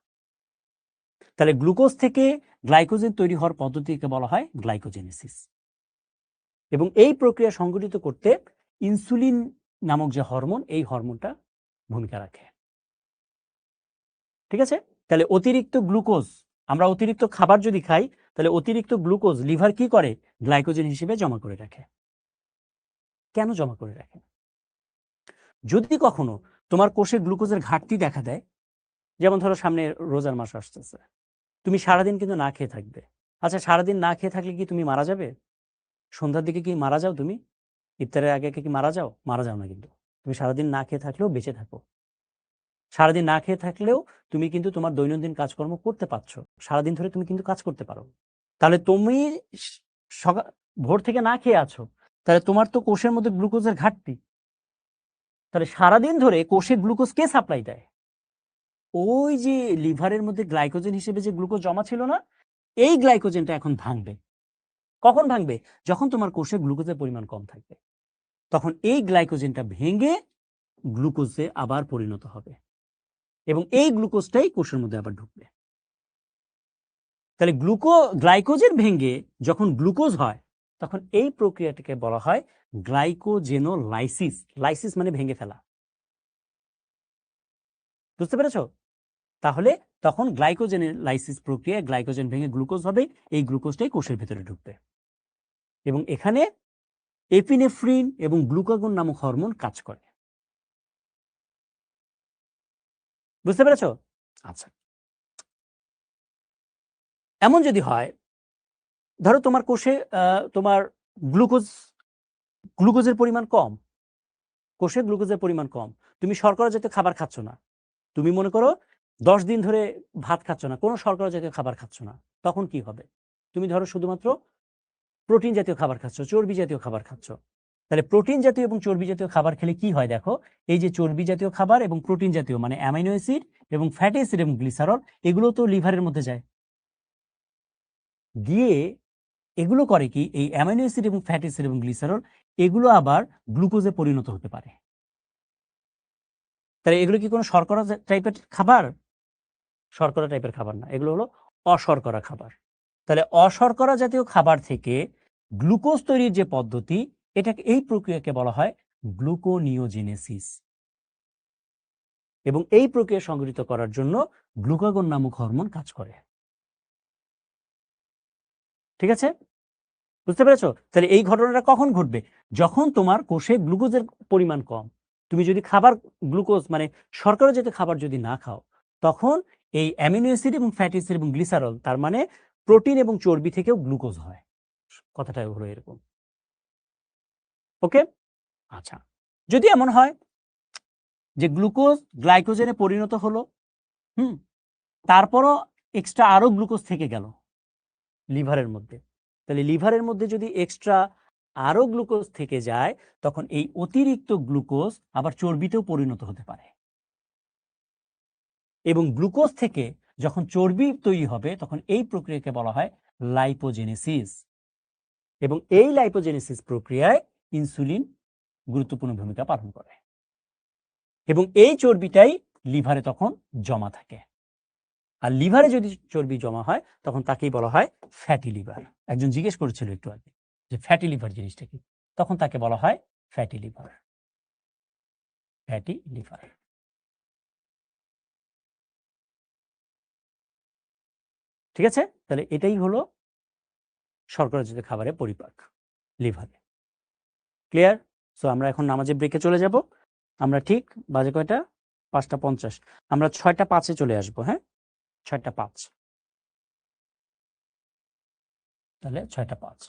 তাহলে গ্লুকোজ থেকে গ্লাইকোজেন তৈরি হওয়ার পদ্ধতিকে বলা হয় গ্লাইকোজেনেসিস। এবং এই প্রক্রিয়া সংঘটিত করতে ইনসুলিন নামক যে হরমোন, এই হরমোনটা ভূমিকা রাখে। ঠিক আছে? তাহলে অতিরিক্ত গ্লুকোজ, আমরা অতিরিক্ত খাবার যদি খাই, তাহলে অতিরিক্ত গ্লুকোজ লিভার কি করে? গ্লাইকোজেন হিসেবে জমা করে রাখে। কেন জমা করে রাখে? যদি কখনো তোমার কোষে গ্লুকোজের ঘাটতি দেখা দেয়, যেমন ধরো সামনে রোজার মাস আসতেছে, তুমি সারাদিন কিন্তু না খেয়ে থাকবে। আচ্ছা, সারাদিন না খেয়ে থাকলে কি তুমি মারা যাবে? সন্ধ্যার দিকে কি মারা যাও তুমি? ইফতারের আগে কি মারা যাও? মারা যাও না কিন্তু। তুমি সারাদিন না খেয়ে থাকলেও বেঁচে থাকো। সারাদিন না খেয়ে থাকলেও তুমি কিন্তু তোমার দৈনন্দিন কাজকর্ম করতে পারছো। সারাদিন ধরে তুমি কিন্তু কাজ করতে পারো। তাহলে তুমি সকাল ভোর থেকে না খেয়ে আছো, তাহলে তোমার তো কোষের মধ্যে গ্লুকোজের ঘাটতি। তাহলে সারাদিন ধরে কোষে গ্লুকোজ কে সাপ্লাই দেয়? ওই যে লিভারের মধ্যে গ্লাইকোজেন হিসেবে যে গ্লুকোজ জমা ছিল না, এই গ্লাইকোজেনটা এখন ভাঙবে। কখন ভাঙবে? যখন তোমার কোষে গ্লুকোজের পরিমাণ কম থাকবে, তখন এই গ্লাইকোজেনটা ভেঙে গ্লুকোজে আবার পরিণত হবে এবং এই গ্লুকোজটাই কোষের মধ্যে আবার ঢুকবে। তাহলে গ্লাইকোজেন ভেঙে যখন গ্লুকোজ হয়, তখন এই প্রক্রিয়াটাকে বলা হয় গ্লাইকোজেনোলাইসিস। লাইসিস মানে ভেঙে ফেলা। বুঝতে পেরেছো? তাহলে তখন গ্লাইকোজেনোলাইসিস প্রক্রিয়া, গ্লাইকোজেন ভেঙে গ্লুকোজ হবে, এই গ্লুকোজটাই কোষের ভেতরে ঢুকবে এবং এখানে এপিনেফ্রিন এবং গ্লুকাগন নামক হরমোন কাজ করে। বুঝতে পেরেছো? আচ্ছা, এমন যদি হয়, ধরো তোমার কোষে তোমার গ্লুকোজের পরিমাণ কম, কোষে গ্লুকোজের পরিমাণ কম, তুমি শর্করা জাতীয় খাবার খাচ্ছ না, তুমি মনে করো 10 দিন ধরে ভাত খাচ্ছ না, কোনো শর্করা জাতীয় খাবার খাচ্ছ না, তখন কি হবে? তুমি ধরো শুধুমাত্র প্রোটিন জাতীয় খাবার খাচ্ছ, চর্বি জাতীয় খাবার খাচ্ছ। তাহলে প্রোটিন জাতীয় এবং চর্বি জাতীয় খাবার খেলে কি হয় দেখো, এই যে চর্বি জাতীয় খাবার এবং প্রোটিন জাতীয় মানে অ্যামাইনো অ্যাসিড এবং ফ্যাটি অ্যাসিড এবং গ্লিসারল, এগুলো তো লিভারের মধ্যে যায়, গিয়ে এগুলো করে কি, এই অ্যামাইনো অ্যাসিড এবং ফ্যাটি অ্যাসিড এবং গ্লিসারল এগুলো আবার গ্লুকোজে পরিণত হতে পারে। তাহলে এগুলো কি কোনো শর্করা টাইপের খাবার? শর্করা টাইপের খাবার না, এগুলো হলো অশর্করা খাবার। তাহলে অশর্করা জাতীয় খাবার থেকে গ্লুকোজ তৈরির যে পদ্ধতি, এটাকে, এই প্রক্রিয়াকে বলা হয় গ্লুকোনিওজেনেসিস। এবং এই প্রক্রিয়া সংঘটিত করার জন্য গ্লুকাগন নামক হরমোন কাজ করে। ঠিক আছে? বুঝতে পেরেছো? তাহলে এই ঘটনাটা কখন ঘটবে? যখন তোমার কোষে গ্লুকোজের পরিমাণ কম, তুমি যদি খাবার গ্লুকোজ মানে শর্করা জাতীয় খাবার যদি না খাও, তখন এই অ্যামিনো অ্যাসিড এবং ফ্যাটি অ্যাসিড এবং গ্লিসারল, তার মানে প্রোটিন এবং চর্বি থেকেও গ্লুকোজ হয়। কথাটা হলো এরকম। ওকে, আচ্ছা, যদি এমন হয় যে গ্লুকোজ গ্লাইকোজেনে পরিণত হলো, তারপরও এক্সট্রা আরো গ্লুকোজ থেকে গেল, লিভারের মধ্যে। তাহলে লিভারের মধ্যে যদি এক্সট্রা আরো গ্লুকোজ থেকে যায়, তখন এই অতিরিক্ত গ্লুকোজ আবার চর্বিতেও পরিণত হতে পারে, এবং গ্লুকোজ থেকে যখন চর্বি তৈরি হবে তখন এই প্রক্রিয়াকে বলা হয় লাইপোজেনেসিস, এবং এই লাইপোজেনেসিস প্রক্রিয়ায় ইনসুলিন গুরুত্বপূর্ণ ভূমিকা পালন করে, এবং এই চর্বিটাই লিভারে তখন জমা থাকে। আর লিভারে যদি চর্বি জমা হয় তখন তাকেই বলা হয় ফ্যাটি লিভার। একজন জিজ্ঞেস করেছিল একটু আগে যে ফ্যাটি লিভার জিনিসটা কি, তখন তাকে বলা হয় ফ্যাটি লিভার। Fatty liver. ঠিক আছে, তাহলে এটাই হলো শর্করাজাত খাবারের পরিপাক লিভারে। ক্লিয়ার? সো আমরা এখন নামাজের ব্রেকে চলে যাব। আমরা ঠিক বাজে কয়টা? 5:50। আমরা 6:05 চলে আসবো। হ্যাঁ, 6:05। তাহলে 6:05।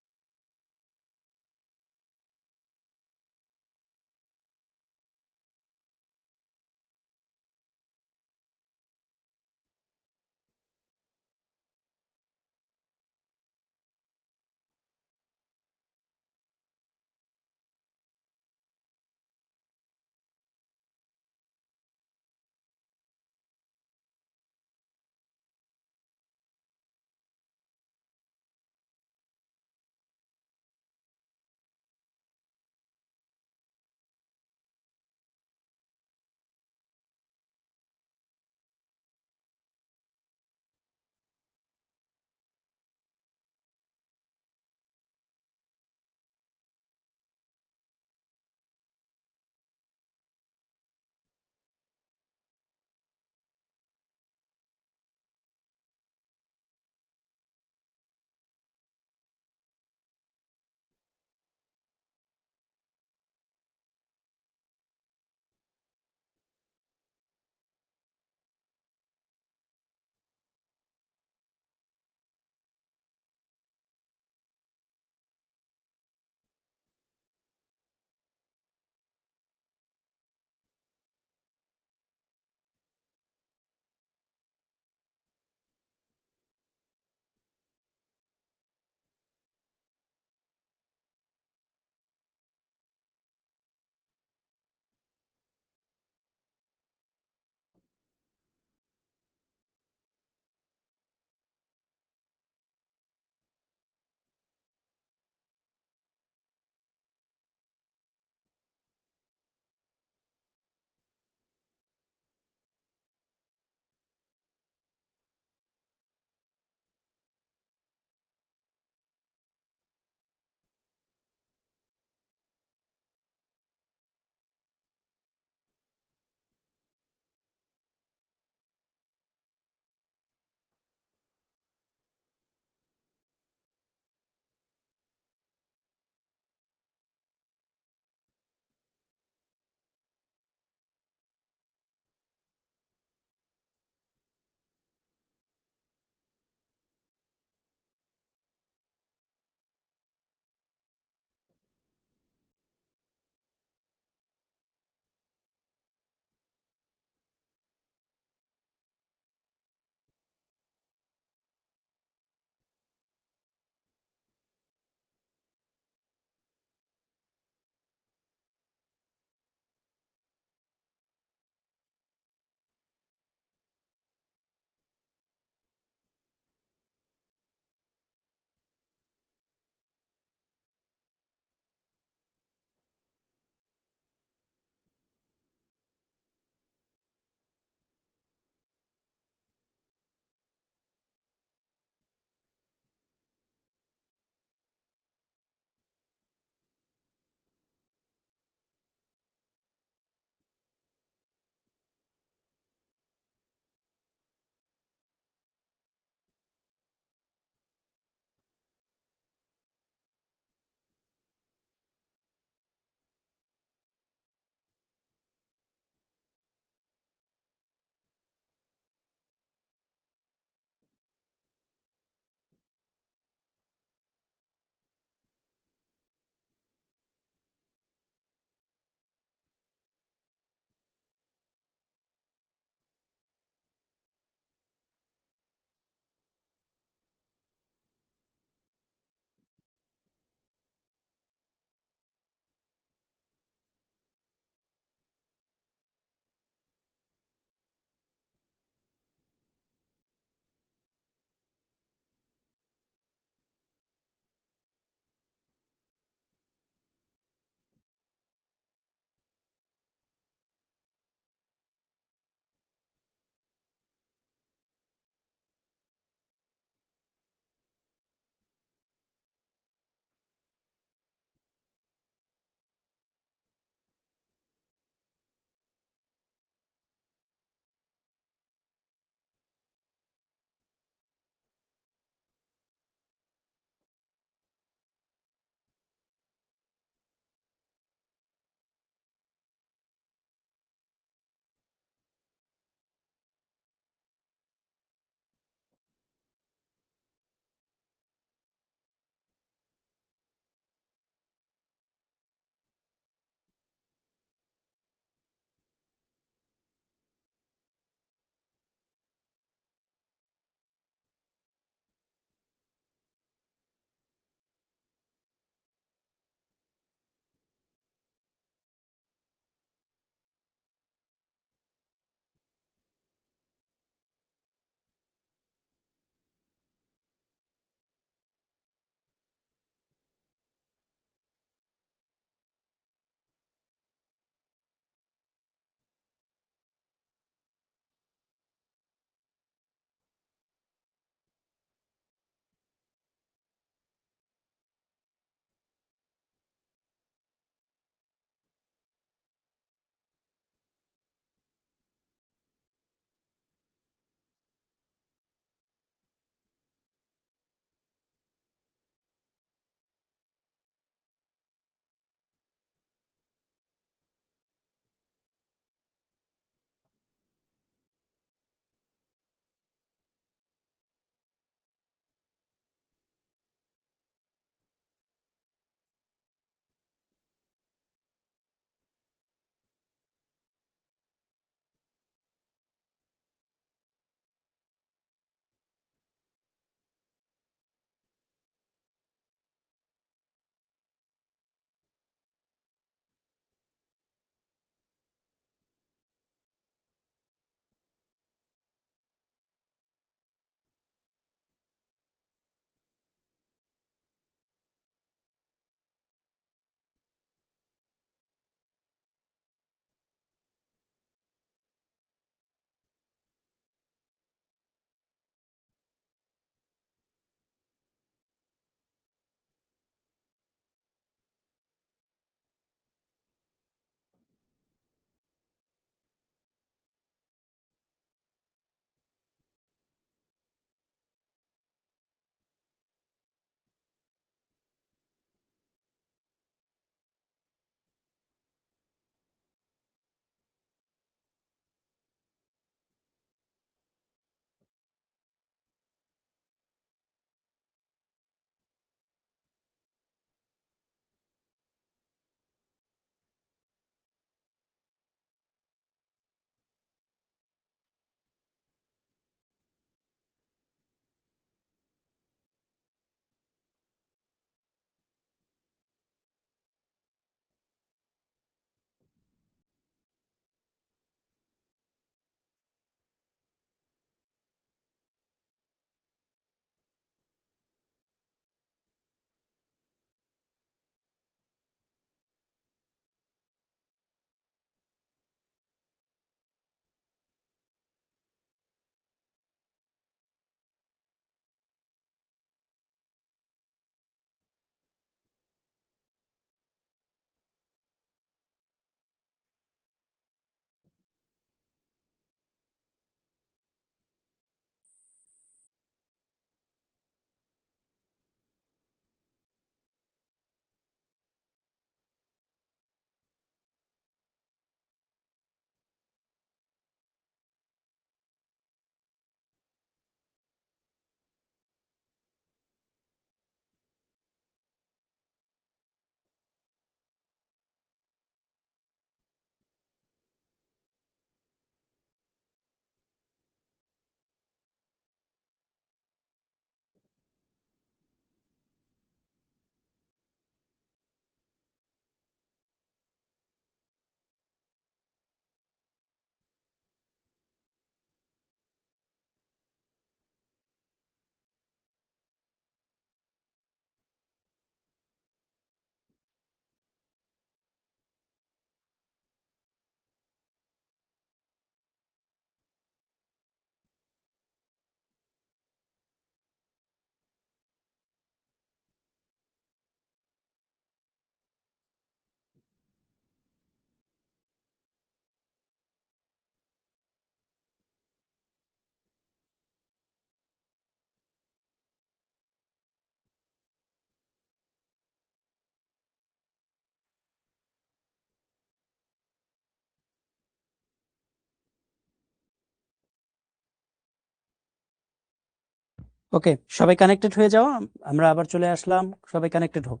ওকে, সবাই কানেক্টেড হয়ে যাও, আমরা আবার চলে আসলাম, সবাই কানেক্টেড হোক।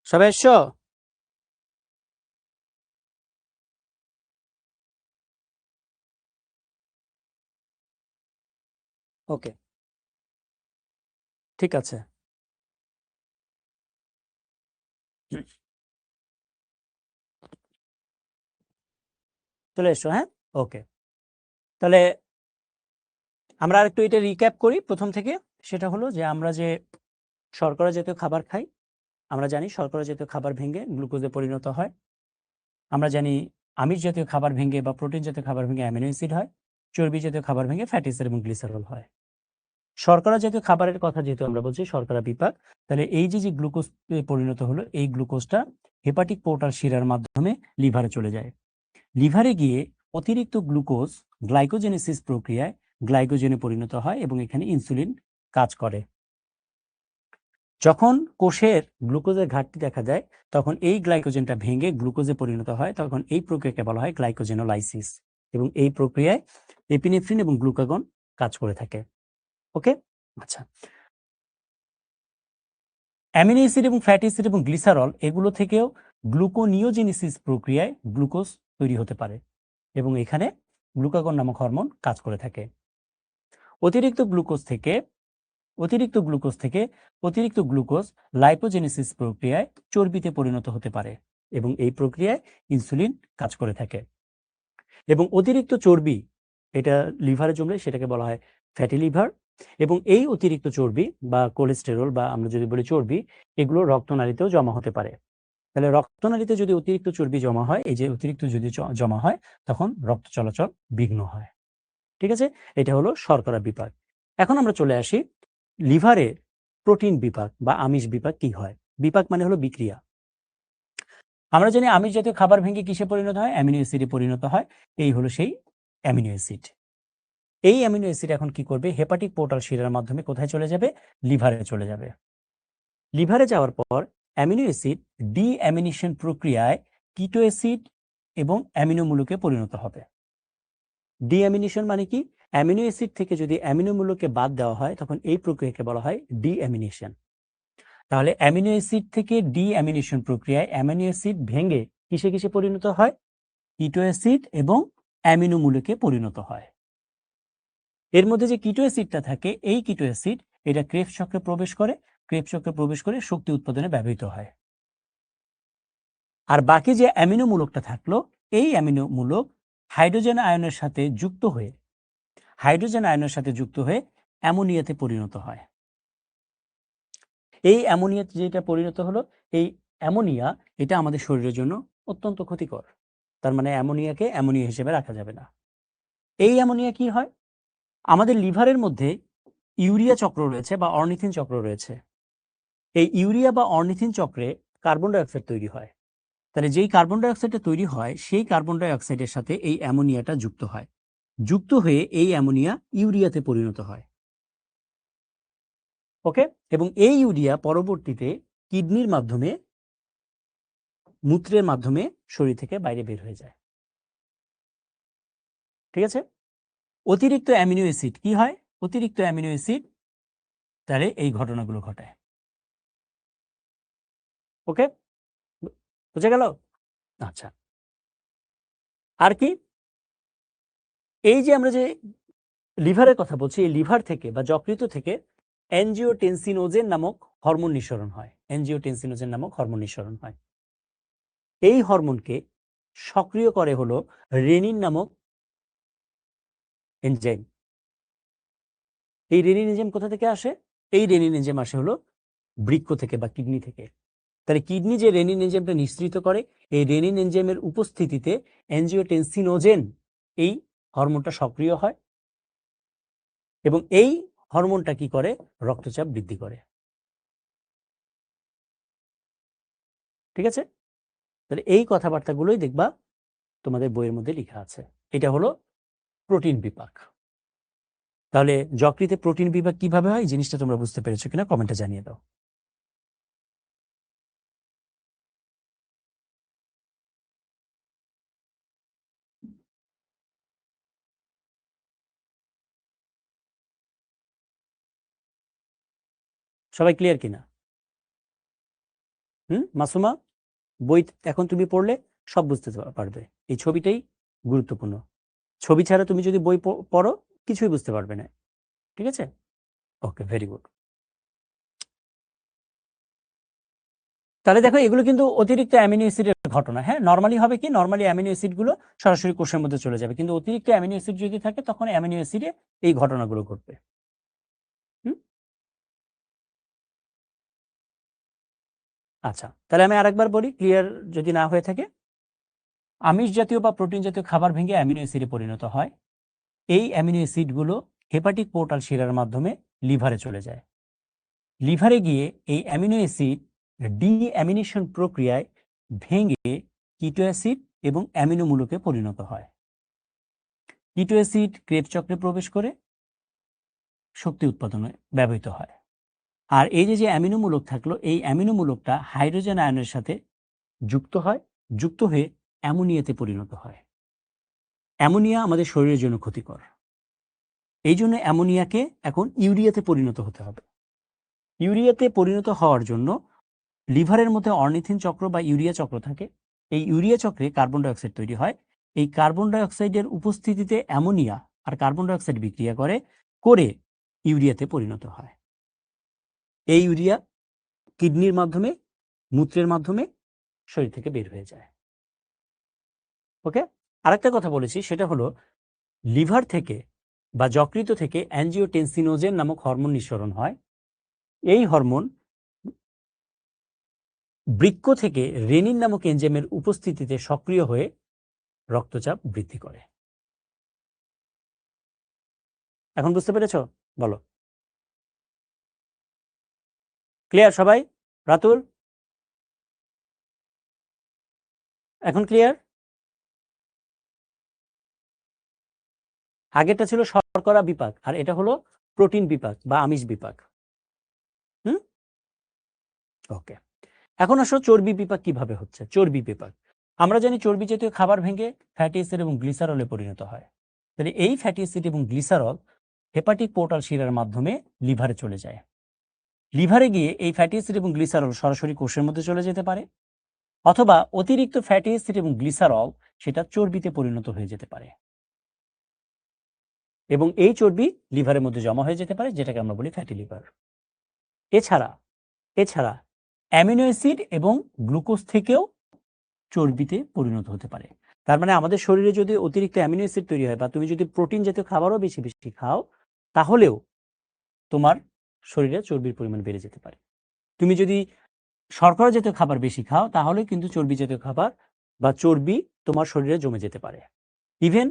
সবাই এসছো? ওকে, ঠিক আছে। চলে এসছো, হ্যাঁ, ওকে। তাহলে আমরা আরেকটু এটা রিক্যাপ করি প্রথম থেকে। সেটা হলো যে আমরা যে শর্করা জাতীয় খাবার খাই, আমরা জানি শর্করা জাতীয় খাবার ভেঙে গ্লুকোজে পরিণত হয়। আমরা জানি আমিষ জাতীয় খাবার ভেঙে বা প্রোটিন জাতীয় খাবার ভেঙে অ্যামিনো অ্যাসিড হয়। চর্বি জাতীয় খাবার ভেঙে ফ্যাটি অ্যাসিড এবং গ্লিসারল হয়। শর্করা জাতীয় খাবারের কথা যেহেতু আমরা বলছি শর্করা বিপাক, তাহলে এই যে গ্লুকোজ পরিণত হলো, এই গ্লুকোজটা হেপাটিক পোর্টাল শিরার মাধ্যমে লিভারে চলে যায়। লিভারে গিয়ে অতিরিক্ত গ্লুকোজ গ্লাইকোজেনেসিস প্রক্রিয়ায় গ্লাইকোজেনে পরিণত হয় এবং এখানে ইনসুলিন কাজ করে। যখন কোষের গ্লুকোজের ঘাটতি দেখা যায়, তখন এই গ্লাইকোজেনটা ভেঙে গ্লুকোজে পরিণত হয়, তখন এই প্রক্রিয়াকে বলা হয় গ্লাইকোজেনোলাইসিস, এবং এই প্রক্রিয়ায় এপিনেফ্রিন এবং গ্লুকাগন কাজ করে থাকে। ওকে, আচ্ছা। অ্যামিনো অ্যাসিড এবং ফ্যাটি অ্যাসিড এবং গ্লিসারল এগুলো থেকেও গ্লুকোনিওজেনেসিস প্রক্রিয়ায় গ্লুকোজ তৈরি হতে পারে এবং এখানে গ্লুকাগন নামক হরমোন কাজ করে থাকে। অতিরিক্ত গ্লুকোজ থেকে অতিরিক্ত গ্লুকোজ লাইপোজেনেসিস প্রক্রিয়ায় চর্বিতে পরিণত হতে পারে এবং এই প্রক্রিয়ায় ইনসুলিন কাজ করে থাকে। এবং অতিরিক্ত চর্বি এটা লিভারে জমলে সেটাকে বলা হয় ফ্যাটি লিভার, এবং এই অতিরিক্ত চর্বি বা কোলেস্টেরল বা আমরা যদি বলি চর্বি, এগুলো রক্তনালীতেও জমা হতে পারে। তাহলে রক্তনালীতে যদি অতিরিক্ত চর্বি জমা হয়, এই যে অতিরিক্ত যদি জমা হয়, তখন রক্ত চলাচল বিঘ্ন হয়। ঠিক আছে, এটা হলো শর্করা বিপাক। এখন আমরা চলে আসি লিভারের প্রোটিন বিপাক বা আমিষ বিপাক কি হয়। বিপাক মানে হলো বিক্রিয়া। আমরা জানি আমিষ জাতীয় খাবার ভেঙে কিসে পরিণত হয়? অ্যামিনো অ্যাসিডে পরিণত হয়। এই হলো সেই অ্যামিনো অ্যাসিড। এই অ্যামিনো অ্যাসিড এখন কি করবে? হেপাটিক পোর্টাল শিরার মাধ্যমে কোথায় চলে যাবে? লিভারে চলে যাবে। লিভারে যাওয়ার পর অ্যামিনো অ্যাসিড ডিঅ্যামিনেশন প্রক্রিয়ায় কিটো অ্যাসিড এবং অ্যামিনো মূলকে পরিণত হবে। ডিঅ্যামিনেশন মানে কি? অ্যামিনো অ্যাসিড থেকে যদি অ্যামিনো মূলকে বাদ দেওয়া হয়, তখন এই প্রক্রিয়াকে বলা হয় ডিঅ্যামিনেশন। তাহলে অ্যামিনো অ্যাসিড থেকে ডিঅ্যামিনেশন প্রক্রিয়ায় অ্যামিনো অ্যাসিড ভেঙে কিসে কিসে পরিণত হয়? কিটো অ্যাসিড এবং অ্যামিনো মূলকে পরিণত হয়। এর মধ্যে যে কিটো অ্যাসিডটা থাকে, এই কিটো অ্যাসিড এটা ক্রেবস চক্রে প্রবেশ করে, ক্রেবস চক্রে প্রবেশ করে শক্তি উৎপাদনে ব্যবহৃত হয়। আর বাকি যে অ্যামিনো মূলকটা থাকলো, এই অ্যামিনো মূলক হাইড্রোজেন আয়নের সাথে যুক্ত হয়ে অ্যামোনিয়াতে পরিণত হয়। এই অ্যামোনিয়াতে যেটা পরিণত হলো, এই অ্যামোনিয়া এটা আমাদের শরীরের জন্য অত্যন্ত ক্ষতিকর। তার মানে অ্যামোনিয়াকে অ্যামোনিয়া হিসেবে রাখা যাবে না। এই অ্যামোনিয়া কি হয়? আমাদের লিভারের মধ্যে ইউরিয়া চক্র রয়েছে বা অর্নিথিন চক্র রয়েছে। এই ইউরিয়া বা অর্নিথিন চক্রে কার্বন ডাইঅক্সাইড তৈরি হয়। তাহলে যেই কার্বন ডাইঅক্সাইডটা তৈরি হয়, সেই কার্বন ডাইঅক্সাইডের সাথে এই অ্যামোনিয়াটা যুক্ত হয়। যুক্ত হয়ে এই অ্যামোনিয়া ইউরিয়াতে পরিণত হয়। ওকে, এবং এই ইউরিয়া পরবর্তীতে কিডনির মাধ্যমে, মূত্রের মাধ্যমে শরীর থেকে বাইরে বের হয়ে যায়। ঠিক আছে, অতিরিক্ত অ্যামিনো অ্যাসিড কি হয়? অতিরিক্ত অ্যামিনো অ্যাসিড তাহলে এই ঘটনাগুলো ঘটায়। ওকে, বুঝে গেল? আচ্ছা, আর কি? এই যে আমরা যে লিভারের কথা বলছি, এই লিভার থেকে বা যকৃত থেকে অ্যানজিওটেনসিনোজেন নামক হরমোন নিঃসরণ হয়। অ্যানজিওটেনসিনোজেন নামক হরমোন নিঃসরণ হয়। এই হরমোনকে সক্রিয় করে হলো রেনিন নামক এনজাইম। এই রেনিন এনজাইম কোথা থেকে আসে? এই রেনিন এনজাইম আসে হলো বৃক্ক থেকে বা কিডনি থেকে। তাহলে কিডনি যে রেনিন এনজাইমটা নিঃসৃত করে, এই রেনিন এনজাইমের উপস্থিতিতে অ্যানজিওটেনসিনোজেন এই হরমোনটা সক্রিয় হয় এবং এই হরমোনটা কি করে? রক্তচাপ বৃদ্ধি করে। ঠিক আছে, তাহলে এই কথাবার্তাগুলোই দেখবা তোমাদের বইয়ের মধ্যে লেখা আছে। এটা হলো প্রোটিন বিপাক। তাহলে যকৃতে প্রোটিন বিপাক কিভাবে হয়, এই জিনিসটা তোমরা বুঝতে পেরেছো কিনা কমেন্টে জানিয়ে দাও। সবাই ক্লিয়ার কিনা? মাসুমা, বই এখন তুমি পড়লে সব বুঝতে পারবে। এই ছবিটাই গুরুত্বপূর্ণ। ছবি ছাড়া তুমি যদি বই পড়ো কিছুই বুঝতে পারবে না। ঠিক আছে? ওকে, ভেরি গুড। তাহলে দেখো এগুলো কিন্তু অতিরিক্ত অ্যামিনো অ্যাসিডের ঘটনা। হ্যাঁ, নর্মালি হবে কি, নর্মালি অ্যামিনো অ্যাসিড গুলো সরাসরি কোষের মধ্যে চলে যাবে, কিন্তু অতিরিক্ত অ্যামিনো অ্যাসিড যদি থাকে তখন অ্যামিনো অ্যাসিডে এই ঘটনাগুলো ঘটবে। আচ্ছা, তাহলে আমি আরেকবার বলি, ক্লিয়ার যদি না হয়ে থাকে। আমিষ জাতীয় বা প্রোটিন জাতীয় খাবার ভেঙে অ্যামিনো অ্যাসিডে পরিণত হয়। এই অ্যামিনো অ্যাসিডগুলো হেপাটিক পোর্টাল শিরার মাধ্যমে লিভারে চলে যায়। লিভারে গিয়ে এই অ্যামিনো অ্যাসিড ডিঅ্যামিনেশন প্রক্রিয়ায় ভেঙে কিটো অ্যাসিড এবং অ্যামিনো মূলকে পরিণত হয়। কিটো অ্যাসিড ক্রেব চক্রে প্রবেশ করে শক্তি উৎপাদনে ব্যবহৃত হয়। আর এই যে অ্যামিনো মূলক থাকলো, এই অ্যামিনো মূলকটা হাইড্রোজেন আয়নের সাথে যুক্ত হয়, যুক্ত হয়ে অ্যামোনিয়াতে পরিণত হয়। অ্যামোনিয়া আমাদের শরীরের জন্য ক্ষতিকর। এই জন্য অ্যামোনিয়াকে এখন ইউরিয়াতে পরিণত হতে হবে। ইউরিয়াতে পরিণত হওয়ার জন্য লিভারের মধ্যে অর্নিথিন চক্র বা ইউরিয়া চক্র থাকে। এই ইউরিয়া চক্রে কার্বন ডাইঅক্সাইড তৈরি হয়। এই কার্বন ডাইঅক্সাইডের উপস্থিতিতে অ্যামোনিয়া আর কার্বন ডাইঅক্সাইড বিক্রিয়া করে ইউরিয়াতে পরিণত হয়। এই ইউরিয়া কিডনির মাধ্যমে, মূত্রের মাধ্যমে শরীর থেকে বের হয়ে যায়। ওকে, আরেকটা কথা বলেছি, সেটা হলো লিভার থেকে বা যকৃত থেকে অ্যাঞ্জিওটেনসিনোজেন নামক হরমোন নিঃসরণ হয়। এই হরমোন বৃক্ক থেকে রেনিন নামক এনজাইমের উপস্থিতিতে সক্রিয় হয়ে রক্তচাপ বৃদ্ধি করে। এখন বুঝতে পেরেছো? বলো, ক্লিয়ার সবাই? রাতুল, এখন ক্লিয়ার? আগেরটা ছিল শর্করা বিপাক, আর এটা হলো প্রোটিন বিপাক বা আমিষ বিপাক। ওকে, এখন আসো চর্বি বিপাক কিভাবে হচ্ছে। চর্বি বিপাক আমরা জানি চর্বি জাতীয় খাবার ভেঙে ফ্যাটি অ্যাসিড এবং গ্লিসারলে পরিণত হয়। তাহলে এই ফ্যাটি অ্যাসিড এবং গ্লিসারল হেপাটিক পোর্টাল শিরার মাধ্যমে লিভারে চলে যায়। লিভারে গিয়ে এই ফ্যাটি অ্যাসিড এবং গ্লিসারল সরাসরি কোষের মধ্যে চলে যেতে পারে, অথবা অতিরিক্ত ফ্যাটি অ্যাসিড এবং গ্লিসারল সেটা চর্বিতে পরিণত হয়ে যেতে পারে, এবং এই চর্বি লিভারের মধ্যে জমা হয়ে যেতে পারে, যেটাকে আমরা বলি ফ্যাটি লিভার। এছাড়া অ্যামিনো অ্যাসিড এবং গ্লুকোজ থেকেও চর্বিতে পরিণত হতে পারে। তার মানে আমাদের শরীরে যদি অতিরিক্ত অ্যামিনো অ্যাসিড তৈরি হয় বা তুমি যদি প্রোটিন জাতীয় খাবারও বেশি বেশি খাও, তাহলেও তোমার শরীরে চর্বির পরিমাণ বেড়ে যেতে পারে। তুমি যদি শর্করা জাতীয় খাবার বেশি খাও, তাহলে কিন্তু চর্বি জাতীয় খাবার বা চর্বি তোমার শরীরে জমে যেতে পারে। ইভেন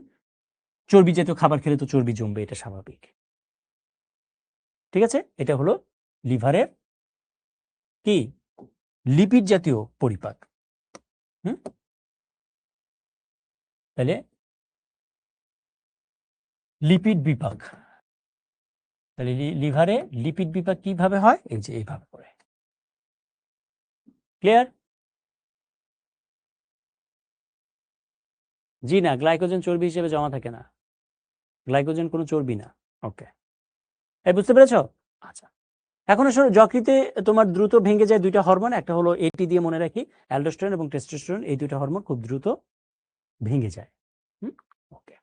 চর্বি জাতীয় খাবার খেলে তো চর্বি জমবে, এটা স্বাভাবিক। ঠিক আছে, এটা হলো লিভারের কি লিপিড জাতীয় পরিপাক। তাহলে লিপিড বিপাক, তাহলে লিভারে লিপিড বিপাক কিভাবে হয়? এই যে এইভাবে করে। ক্লিয়ার? জি না, গ্লাইকোজেন চর্বি হিসেবে জমা থাকে না। গ্লাইকোজেন কোনো চর্বি না। ওকে, এই বুঝতে পেরেছো? আচ্ছা, এখন আসলে যকৃতে তোমার দ্রুত ভেঙে যায় দুইটা হরমোন, একটা হলো এটি দিয়ে মনে রাখি, অ্যালডোস্টেরন এবং টেস্টোস্টেরন। এই দুইটা হরমোন খুব দ্রুত ভেঙে যায়। ওকে,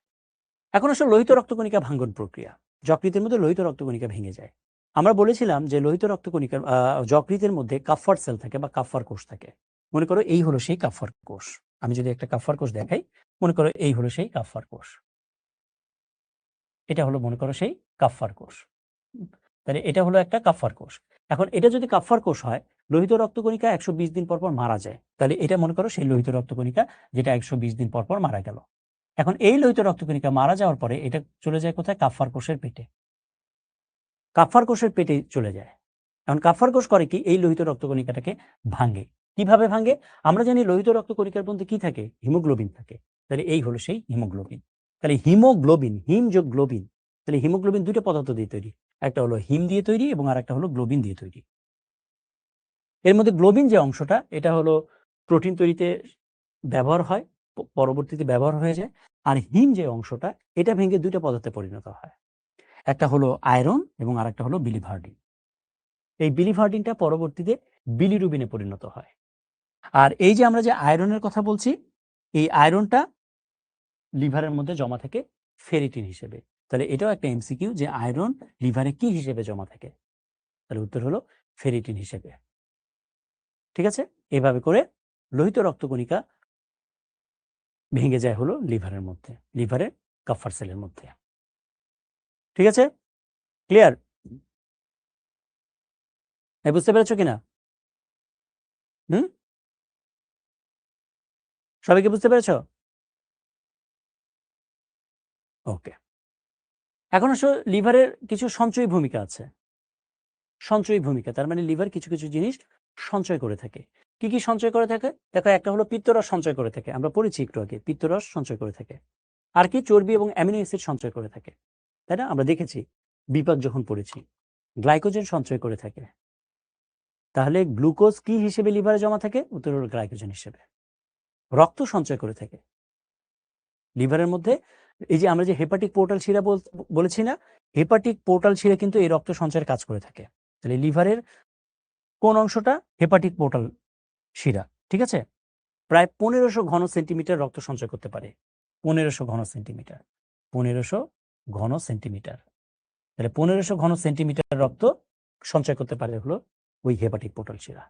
এখন আসলে লোহিত রক্তকণিকা ভাঙ্গন প্রক্রিয়া। যকৃতের মধ্যে লোহিত রক্তকণিকা ভেঙে যায়। আমরা বলেছিলাম যে লোহিত রক্তকণিকা যকৃতের মধ্যে কাফার সেল থাকে বা কাফার কোষ থাকে। মনে করো এই হলো সেই কাফার কোষ। আমি যদি একটা কাফার কোষ দেখাই, মনে করো এই হলো সেই কাফার কোষ, এটা হলো মনে করো সেই কাফার কোষ। তাহলে এটা হলো একটা কাফার কোষ। এখন এটা যদি কাফার কোষ হয়, লোহিত রক্তকণিকা 120 দিন পর পর মারা যায়। তাহলে এটা মনে করো সেই লোহিত রক্তকণিকা যেটা 120 দিন পর পর মারা গেল। এখন এই লোহিত রক্তকণিকা মারা যাওয়ার পরে এটা চলে যায় কোথায়? কাফার কোষের পেটে। কাফার কোষের পেটে চলে যায়। এখন কাফার কোষ করে কি? এই লোহিত রক্তকণিকাটাকে ভাঙে। কিভাবে ভাঙে? আমরা জানি লোহিত রক্তকণিকার মধ্যে কি থাকে? হিমোগ্লোবিন থাকে। তাহলে এই হলো সেই হিমোগ্লোবিন। তাহলে হিমোগ্লোবিন, হিম যোগ গ্লোবিন, তাহলে হিমোগ্লোবিন দুইটা পদার্থ দিয়ে তৈরি। একটা হলো হিম দিয়ে তৈরি এবং আর একটা হলো গ্লোবিন দিয়ে তৈরি। এর মধ্যে গ্লোবিন যে অংশটা, এটা হলো প্রোটিন তৈরিতে ব্যবহার হয়, পরবর্তীতে ব্যবহার হয়ে যায়। আর হিম যে অংশটা, এটা ভেঙে দুইটা পদার্থে পরিণত হয়, একটা হলো আয়রন এবং আরেকটা হলো বিলিভার্ডিন। এই বিলিভার্ডিনটা পরবর্তীতে বিলিরুবিনে পরিণত হয়। আর এই যে আমরা যে আয়রনের কথা বলছি, এই আয়রনটা লিভারের মধ্যে জমা থাকে ফেরিটিন হিসেবে। তাহলে এটাও একটা এমসিকিউ যে আয়রন লিভারে কি হিসেবে জমা থাকে, তাহলে উত্তর হলো ফেরিটিন হিসেবে। ঠিক আছে, এভাবে করে লোহিত রক্তকণিকা ভেঙে যায় হলো লিভারের মধ্যে, লিভারের কাফার সেলের মধ্যে। ঠিক আছে, ক্লিয়ার? বুঝতে পেরেছো কিনা? সবাইকে বুঝতে পেরেছো? ওকে, এখন আসলে লিভারের কিছু সঞ্চয়ী ভূমিকা আছে। সঞ্চয়ী ভূমিকা তার মানে লিভার কিছু কিছু জিনিস সঞ্চয় করে থাকে। কি কি সঞ্চয় করে থাকে? দেখো, একটা হলো পিত্তরস সঞ্চয় করে থাকে, আমরা পড়েছি একটু আগে, পিত্তরস সঞ্চয় করে থাকে। আর কি? চর্বি এবং অ্যামিনো অ্যাসিড সঞ্চয় করে থাকে, তাই না? আমরা দেখেছি বিপাক যখন পড়েছি। গ্লাইকোজেন সঞ্চয় করে থাকে। তাহলে গ্লুকোজ কি হিসেবে লিভারে জমা থাকে? উত্তর হলো গ্লাইকোজেন হিসেবে। রক্ত সঞ্চয় করে থাকে লিভারের মধ্যে। এই যে আমরা যে হেপাটিক পোর্টাল শিরা বলেছি না, হেপাটিক পোর্টাল শিরা কিন্তু এই রক্ত সঞ্চয়ের কাজ করে থাকে। তাহলে লিভারের কোন অংশটা? হেপাটিক পোর্টাল শিরা। ঠিক আছে, প্রায় 1500 ঘন সেন্টিমিটার রক্ত সঞ্চয় করতে পারে। 1500 ঘন সেন্টিমিটার, 1500 ঘন সেন্টিমিটার। তাহলে 1500 ঘন সেন্টিমিটার রক্ত সঞ্চয় করতে পারে হলো ওই হেপাটিক পোর্টাল শিরা।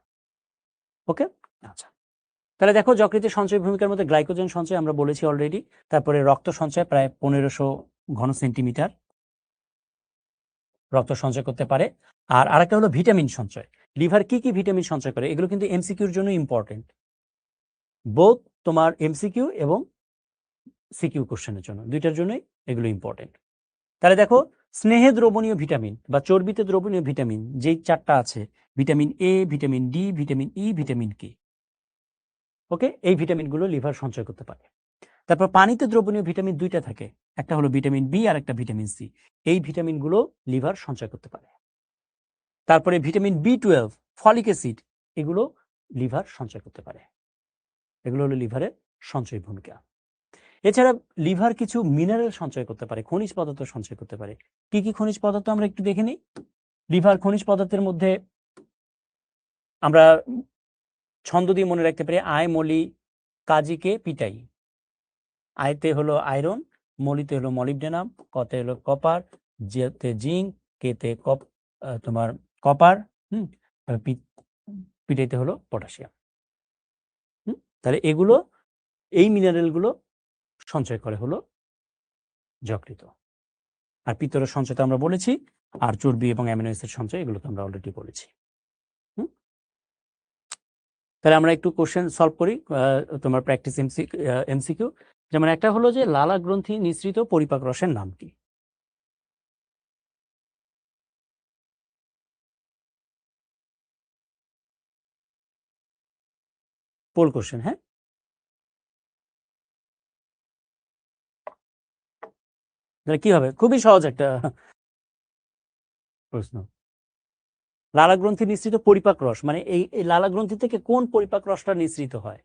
ওকে, আচ্ছা। তাহলে দেখো, যকৃতের সঞ্চয় ভূমিকার মধ্যে গ্লাইকোজেন সঞ্চয় আমরা বলেছি অলরেডি। তারপরে রক্ত সঞ্চয় প্রায় 1500 ঘন সেন্টিমিটার রক্ত সঞ্চয় করতে পারে। আর আরেকটা হলো ভিটামিন সঞ্চয়। লিভার কি কি ভিটামিন সঞ্চয় করে? এগুলো কিন্তু এমসিকিউর জন্য ইম্পর্টেন্ট, বোথ তোমার এমসিকিউ এবং সিকিউ কোশ্চেনের জন্য, দুইটার জন্যই এগুলো ইম্পর্টেন্ট। তাহলে দেখো, স্নেহে দ্রবণীয় ভিটামিন বা চর্বিতে দ্রবণীয় ভিটামিন যেই চারটা আছে, vitamin A, vitamin D, vitamin E, vitamin K. Okay, এই ভিটামিনগুলো লিভার সঞ্চয় করতে পারে। তারপর পানিতে দ্রবণীয় ভিটামিন দুইটা থাকে, একটা হলো ভিটামিন বি আর একটা ভিটামিন সি। এই ভিটামিনগুলো লিভার সঞ্চয় করতে পারে। তারপরে ভিটামিন বি12, ফলিক অ্যাসিড, এগুলো লিভার সঞ্চয় করতে পারে। এগুলো হলো লিভারের সঞ্চয় ভূমিকা। এছাড়া লিভার কিছু মিনারেল সঞ্চয় করতে পারে, খনিজ পদার্থ সঞ্চয় করতে পারে। কি কি খনিজ পদার্থ আমরা একটু দেখে নিই। লিভার খনিজ পদার্থের মধ্যে আমরা ছন্দ দিয়ে মনে রাখতে পারি, আয়, মলি, কাজিকে, পিটাই। আয়তে হলো আয়রন, মলিতে হলো মলিবডেনাম, কতে হলো কপার, জেতে জিঙ্ক, কেতে তোমার কপার, পিটাইতে হলো পটাশিয়াম। তাহলে এগুলো, এই মিনারেলগুলো সঞ্চয় করে হলো যকৃত। আর পিত্তরস সঞ্চয় তো আমরা বলেছি, আর চর্বি এবং অ্যামিনো অ্যাসিড সঞ্চয়, এগুলো তো আমরা অলরেডি বলেছি। তাহলে আমরা একটু কোশ্চেন সলভ করি, তোমার প্র্যাকটিস এমসিকিউ। যেমন একটা হলো যে লালা গ্রন্থি নিঃসৃত পরিপাক রসের নাম কি? পোল কোশ্চেন, হ্যাঁ। তাহলে কি হবে? খুবই সহজ একটা প্রশ্ন। লালা গ্রন্থি নিঃসৃত পরিপাক রস মানে এই লালা গ্রন্থি থেকে কোন পরিপাক রসটা নিঃসৃত হয়?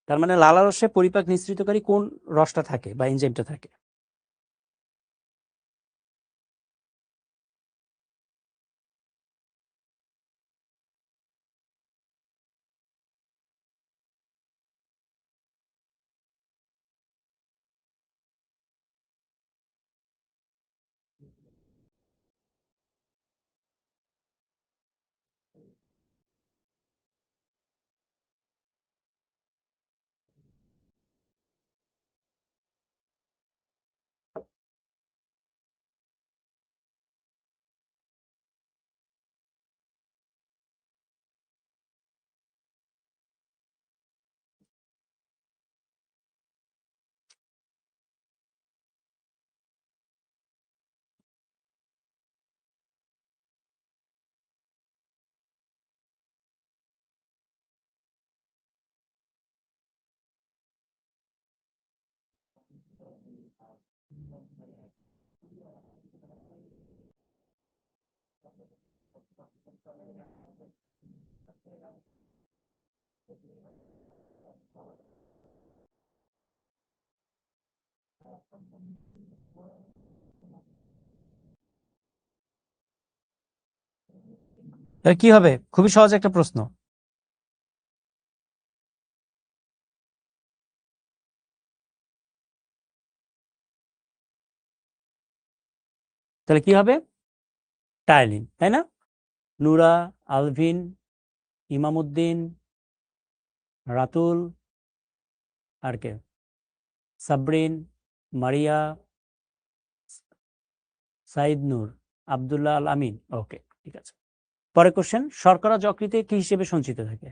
তার মানে লালা রসে পরিপাক নিঃসৃতকারী কোন রসটা থাকে বা এনজাইমটা থাকে? তাহলে কি হবে? খুবই সহজ একটা প্রশ্ন। তাহলে কি হবে? টায়ালিন, তাই না? নুরা, আলভিন, ইমামউদ্দিন, রাতুল, আর কে? সাবরিন, মারিয়া, সাইদ নূর, আব্দুল্লাহ আল আমিন। ওকে, ঠিক আছে। পরের কোশ্চেন, শর্করা যকৃতে কি হিসেবে সঞ্চিত থাকে?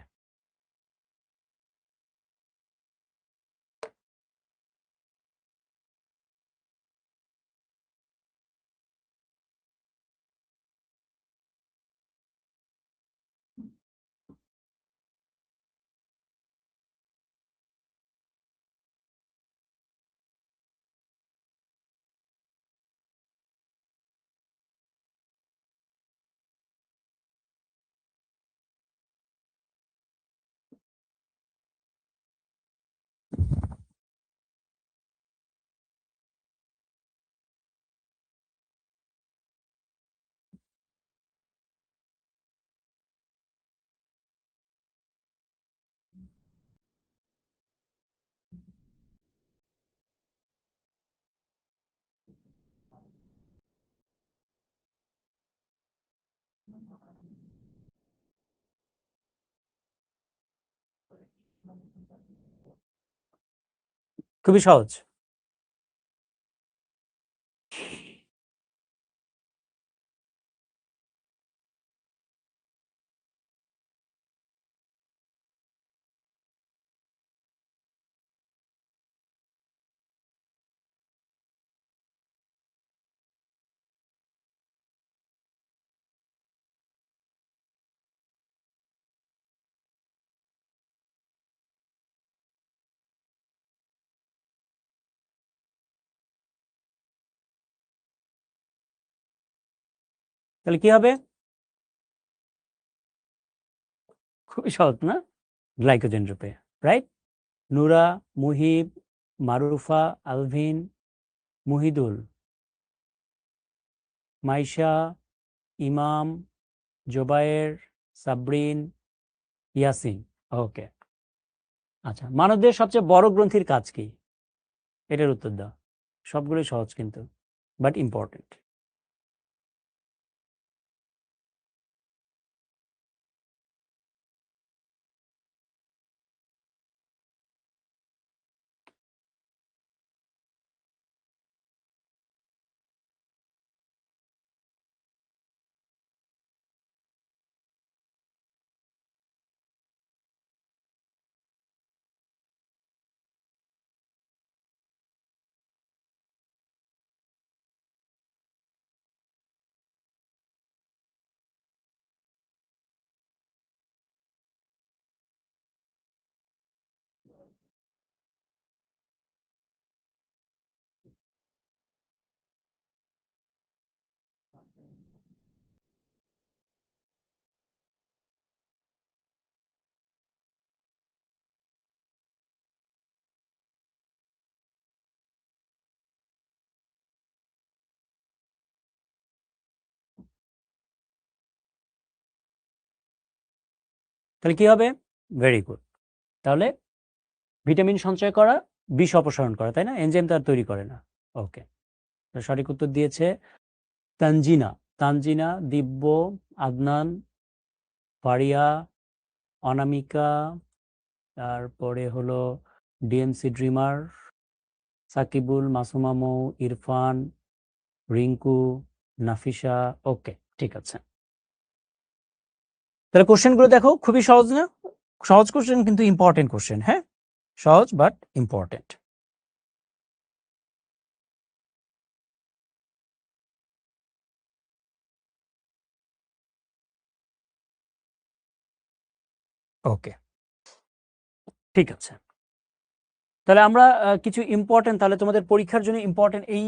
খুবই সহজ। তাহলে কি হবে? খুবই সহজ না? গ্লাইকোজেন রূপে, রাইট? নুরা, মুহিব, মারুফা, আলভিন, মুহিদুল, মাইশা, ইমাম, জোবায়ের, সাবরিন, ইয়াসিন। ওকে, আচ্ছা। মানবদেহের সবচেয়ে বড় গ্রন্থির কাজ কি? এটার উত্তর দাও। সবগুলোই সহজ কিন্তু, বাট ইম্পর্টেন্ট। তাহলে কি হবে? Very good. তাহলে ভিটামিন সঞ্চয় করা, বিষ অপসারণ করা, তাই না? এনজাইম তো আর তৈরি করে না। ওকে, সঠিক উত্তর দিয়েছে তানজিনা। তানজিনা, দিব্য, আদনান, ফারিয়া, অনামিকা, তারপরে হলো ডিএমসি ড্রিমার, সাকিবুল, মাসুমা মৌ, ইরফান, রিঙ্কু, নাফিসা। ওকে, ঠিক আছে। তাহলে কোশ্চেনগুলো দেখো, খুবই সহজ না? সহজ কোশ্চেন কিন্তু ইম্পর্টেন্ট কোশ্চেন, হ্যাঁ? সহজ বাট ইম্পর্টেন্ট। ওকে, ঠিক আছে। তাহলে আমরা কিছু ইম্পর্টেন্ট, তাহলে তোমাদের পরীক্ষার জন্য ইম্পর্টেন্ট এই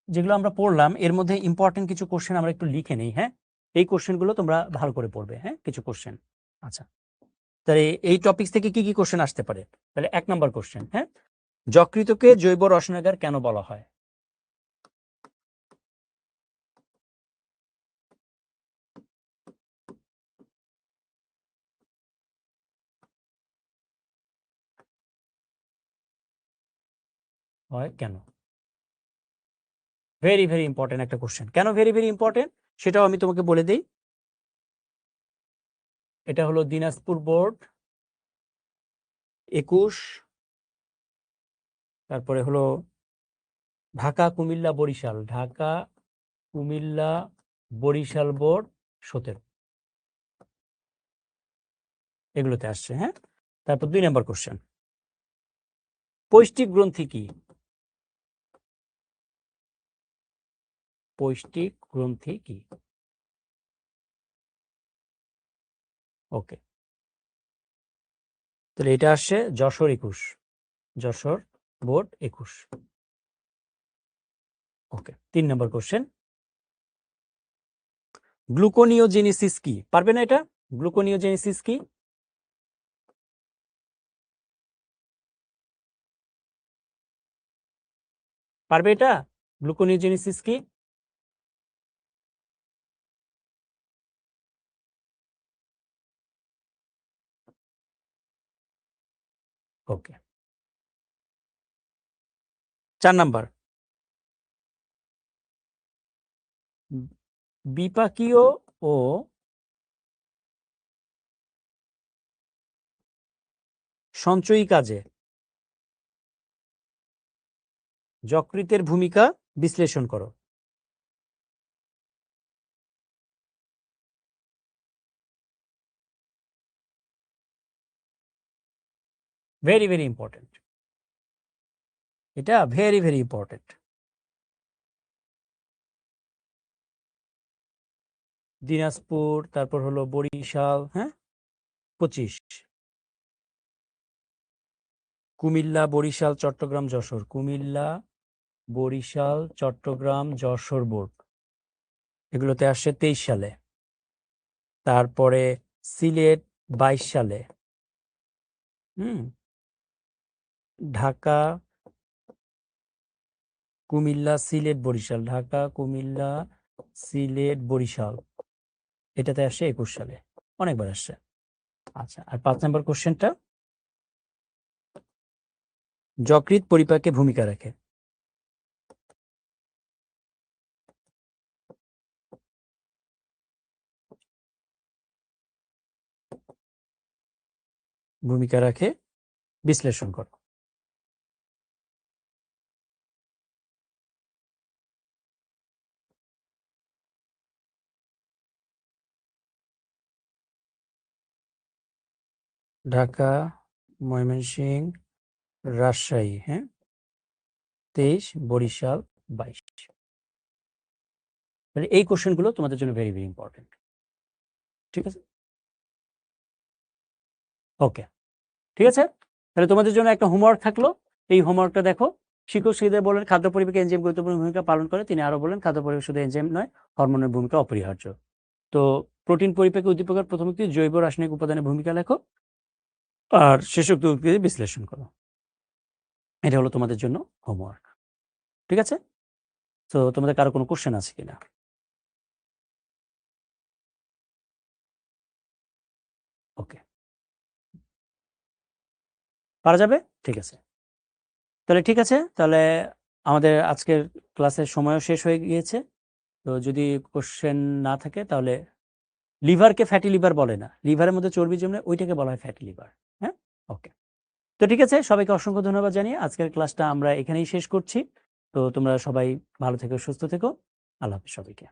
যেগুলো আমরা পড়লাম, এর মধ্যে ইম্পর্টেন্ট কিছু কোশ্চেন আমরা একটু লিখে নেই, হ্যাঁ? এই কোশ্চেনগুলো তোমরা ভালো করে পড়বে, হ্যাঁ? কিছু কোশ্চেন। আচ্ছা, তাহলে এই টপিক থেকে কি কি কোশ্চেন আসতে পারে? তাহলে 1 নম্বর কোশ্চেন, হ্যাঁ? যকৃতকে জৈব রসনাগার কেন বলা হয়? হয় কেন? ভেরি ভেরি ইম্পর্টেন্ট একটা কোশ্চেন। কেন ভেরি ভেরি ইম্পর্টেন্ট সেটাও আমি তোমাকে বলে দিই। এটা হলো দিনাজপুর বোর্ড 21, তারপরে হলো ঢাকা কুমিল্লা বরিশাল, ঢাকা কুমিল্লা বরিশাল বোর্ড 17, এগুলোতে আসছে। হ্যাঁ, তারপর 2 নম্বর কোশ্চেন, পৌষ্টিক গ্রন্থি কি? পৌষ্টিক গ্রন্থি কি? ওকে, তাহলে এটা আসছে যশোর 21, যশোর বোর্ড 21। ওকে, 3 নম্বর কোশ্চেন, গ্লুকোনিওজেনেসিস কি? পারবে না এটা? গ্লুকোনিওজেনেসিস কি? পারবে এটা? গ্লুকোনিওজেনেসিস কি? ওকে, 4 নাম্বার, বিপাকীয় ও সঞ্চয়ী কাজে যকৃতের ভূমিকা বিশ্লেষণ করো। ভেরি ভেরি ইম্পর্টেন্ট, এটা ভেরি ভেরি ইম্পর্টেন্ট। দিনাজপুর, তারপর হলো বরিশাল, হ্যাঁ 25, কুমিল্লা বরিশাল চট্টগ্রাম যশোর, কুমিল্লা বরিশাল চট্টগ্রাম যশোর বোর্ড, এগুলোতে আসছে 23 সালে। তারপরে সিলেট 22 সালে, ঢাকা কুমিল্লা সিলেট বরিশাল, ঢাকা কুমিল্লা সিলেট বরিশাল, এটাতে আসছে 21 সালে, অনেকবার আসছে। আচ্ছা, আর 5 নম্বর কোশ্চেনটা, যকৃৎ পরিপাকে ভূমিকা রাখে। ভূমিকা রাখে, বিশ্লেষণ করো। ঢাকা, ময়মনসিংহ, রাজশাহী, হ্যাঁ 23, বরিশাল 22। মানে এই কোশ্চেনগুলো তোমাদের জন্য ভেরি ভেরি ইম্পর্টেন্ট। ঠিক আছে, ওকে, ঠিক আছে। তাহলে তোমাদের জন্য একটা হোমওয়ার্ক থাকলো, এই হোমওয়ার্কটা দেখো। শিক্ষক শিক্ষিকাদের বলেন খাদ্য পরিপাকে এনজাইম গুরুত্বপূর্ণ ভূমিকা পালন করে, তিনি আরো বলেন খাদ্য পরিপাকে শুধু এনজাইম নয়, হরমোনের ভূমিকা অপরিহার্য। তো প্রোটিন পরিপাকে উদ্দীপকের প্রথম উক্তি জৈব রাসায়নিক উপাদানের ভূমিকা লেখো, আর শেষোক্ত উক্তি বিশ্লেষণ করো। এটা হলো তোমাদের জন্য হোমওয়ার্ক। ঠিক আছে, তো তোমাদের কারো কোনো কোশ্চেন আছে কিনা? ওকে, পারা যাবে, ঠিক আছে। তাহলে ঠিক আছে, তাহলে আমাদের আজকের ক্লাসের সময়ও শেষ হয়ে গিয়েছে। তো যদি কোশ্চেন না থাকে তাহলে, লিভারকে ফ্যাটি লিভার বলে না, লিভারের মধ্যে চর্বি জমলে ওইটাকে বলা হয় ফ্যাটি লিভার। হ্যাঁ, ওকে, তো ঠিক আছে, সবাইকে অসংখ্য ধন্যবাদ জানিয়ে আজকের ক্লাসটা আমরা এখানেই শেষ করছি। তো তোমরা সবাই ভালো থেকো, সুস্থ থেকো, আল্লাহ হাফেজ সবাইকে।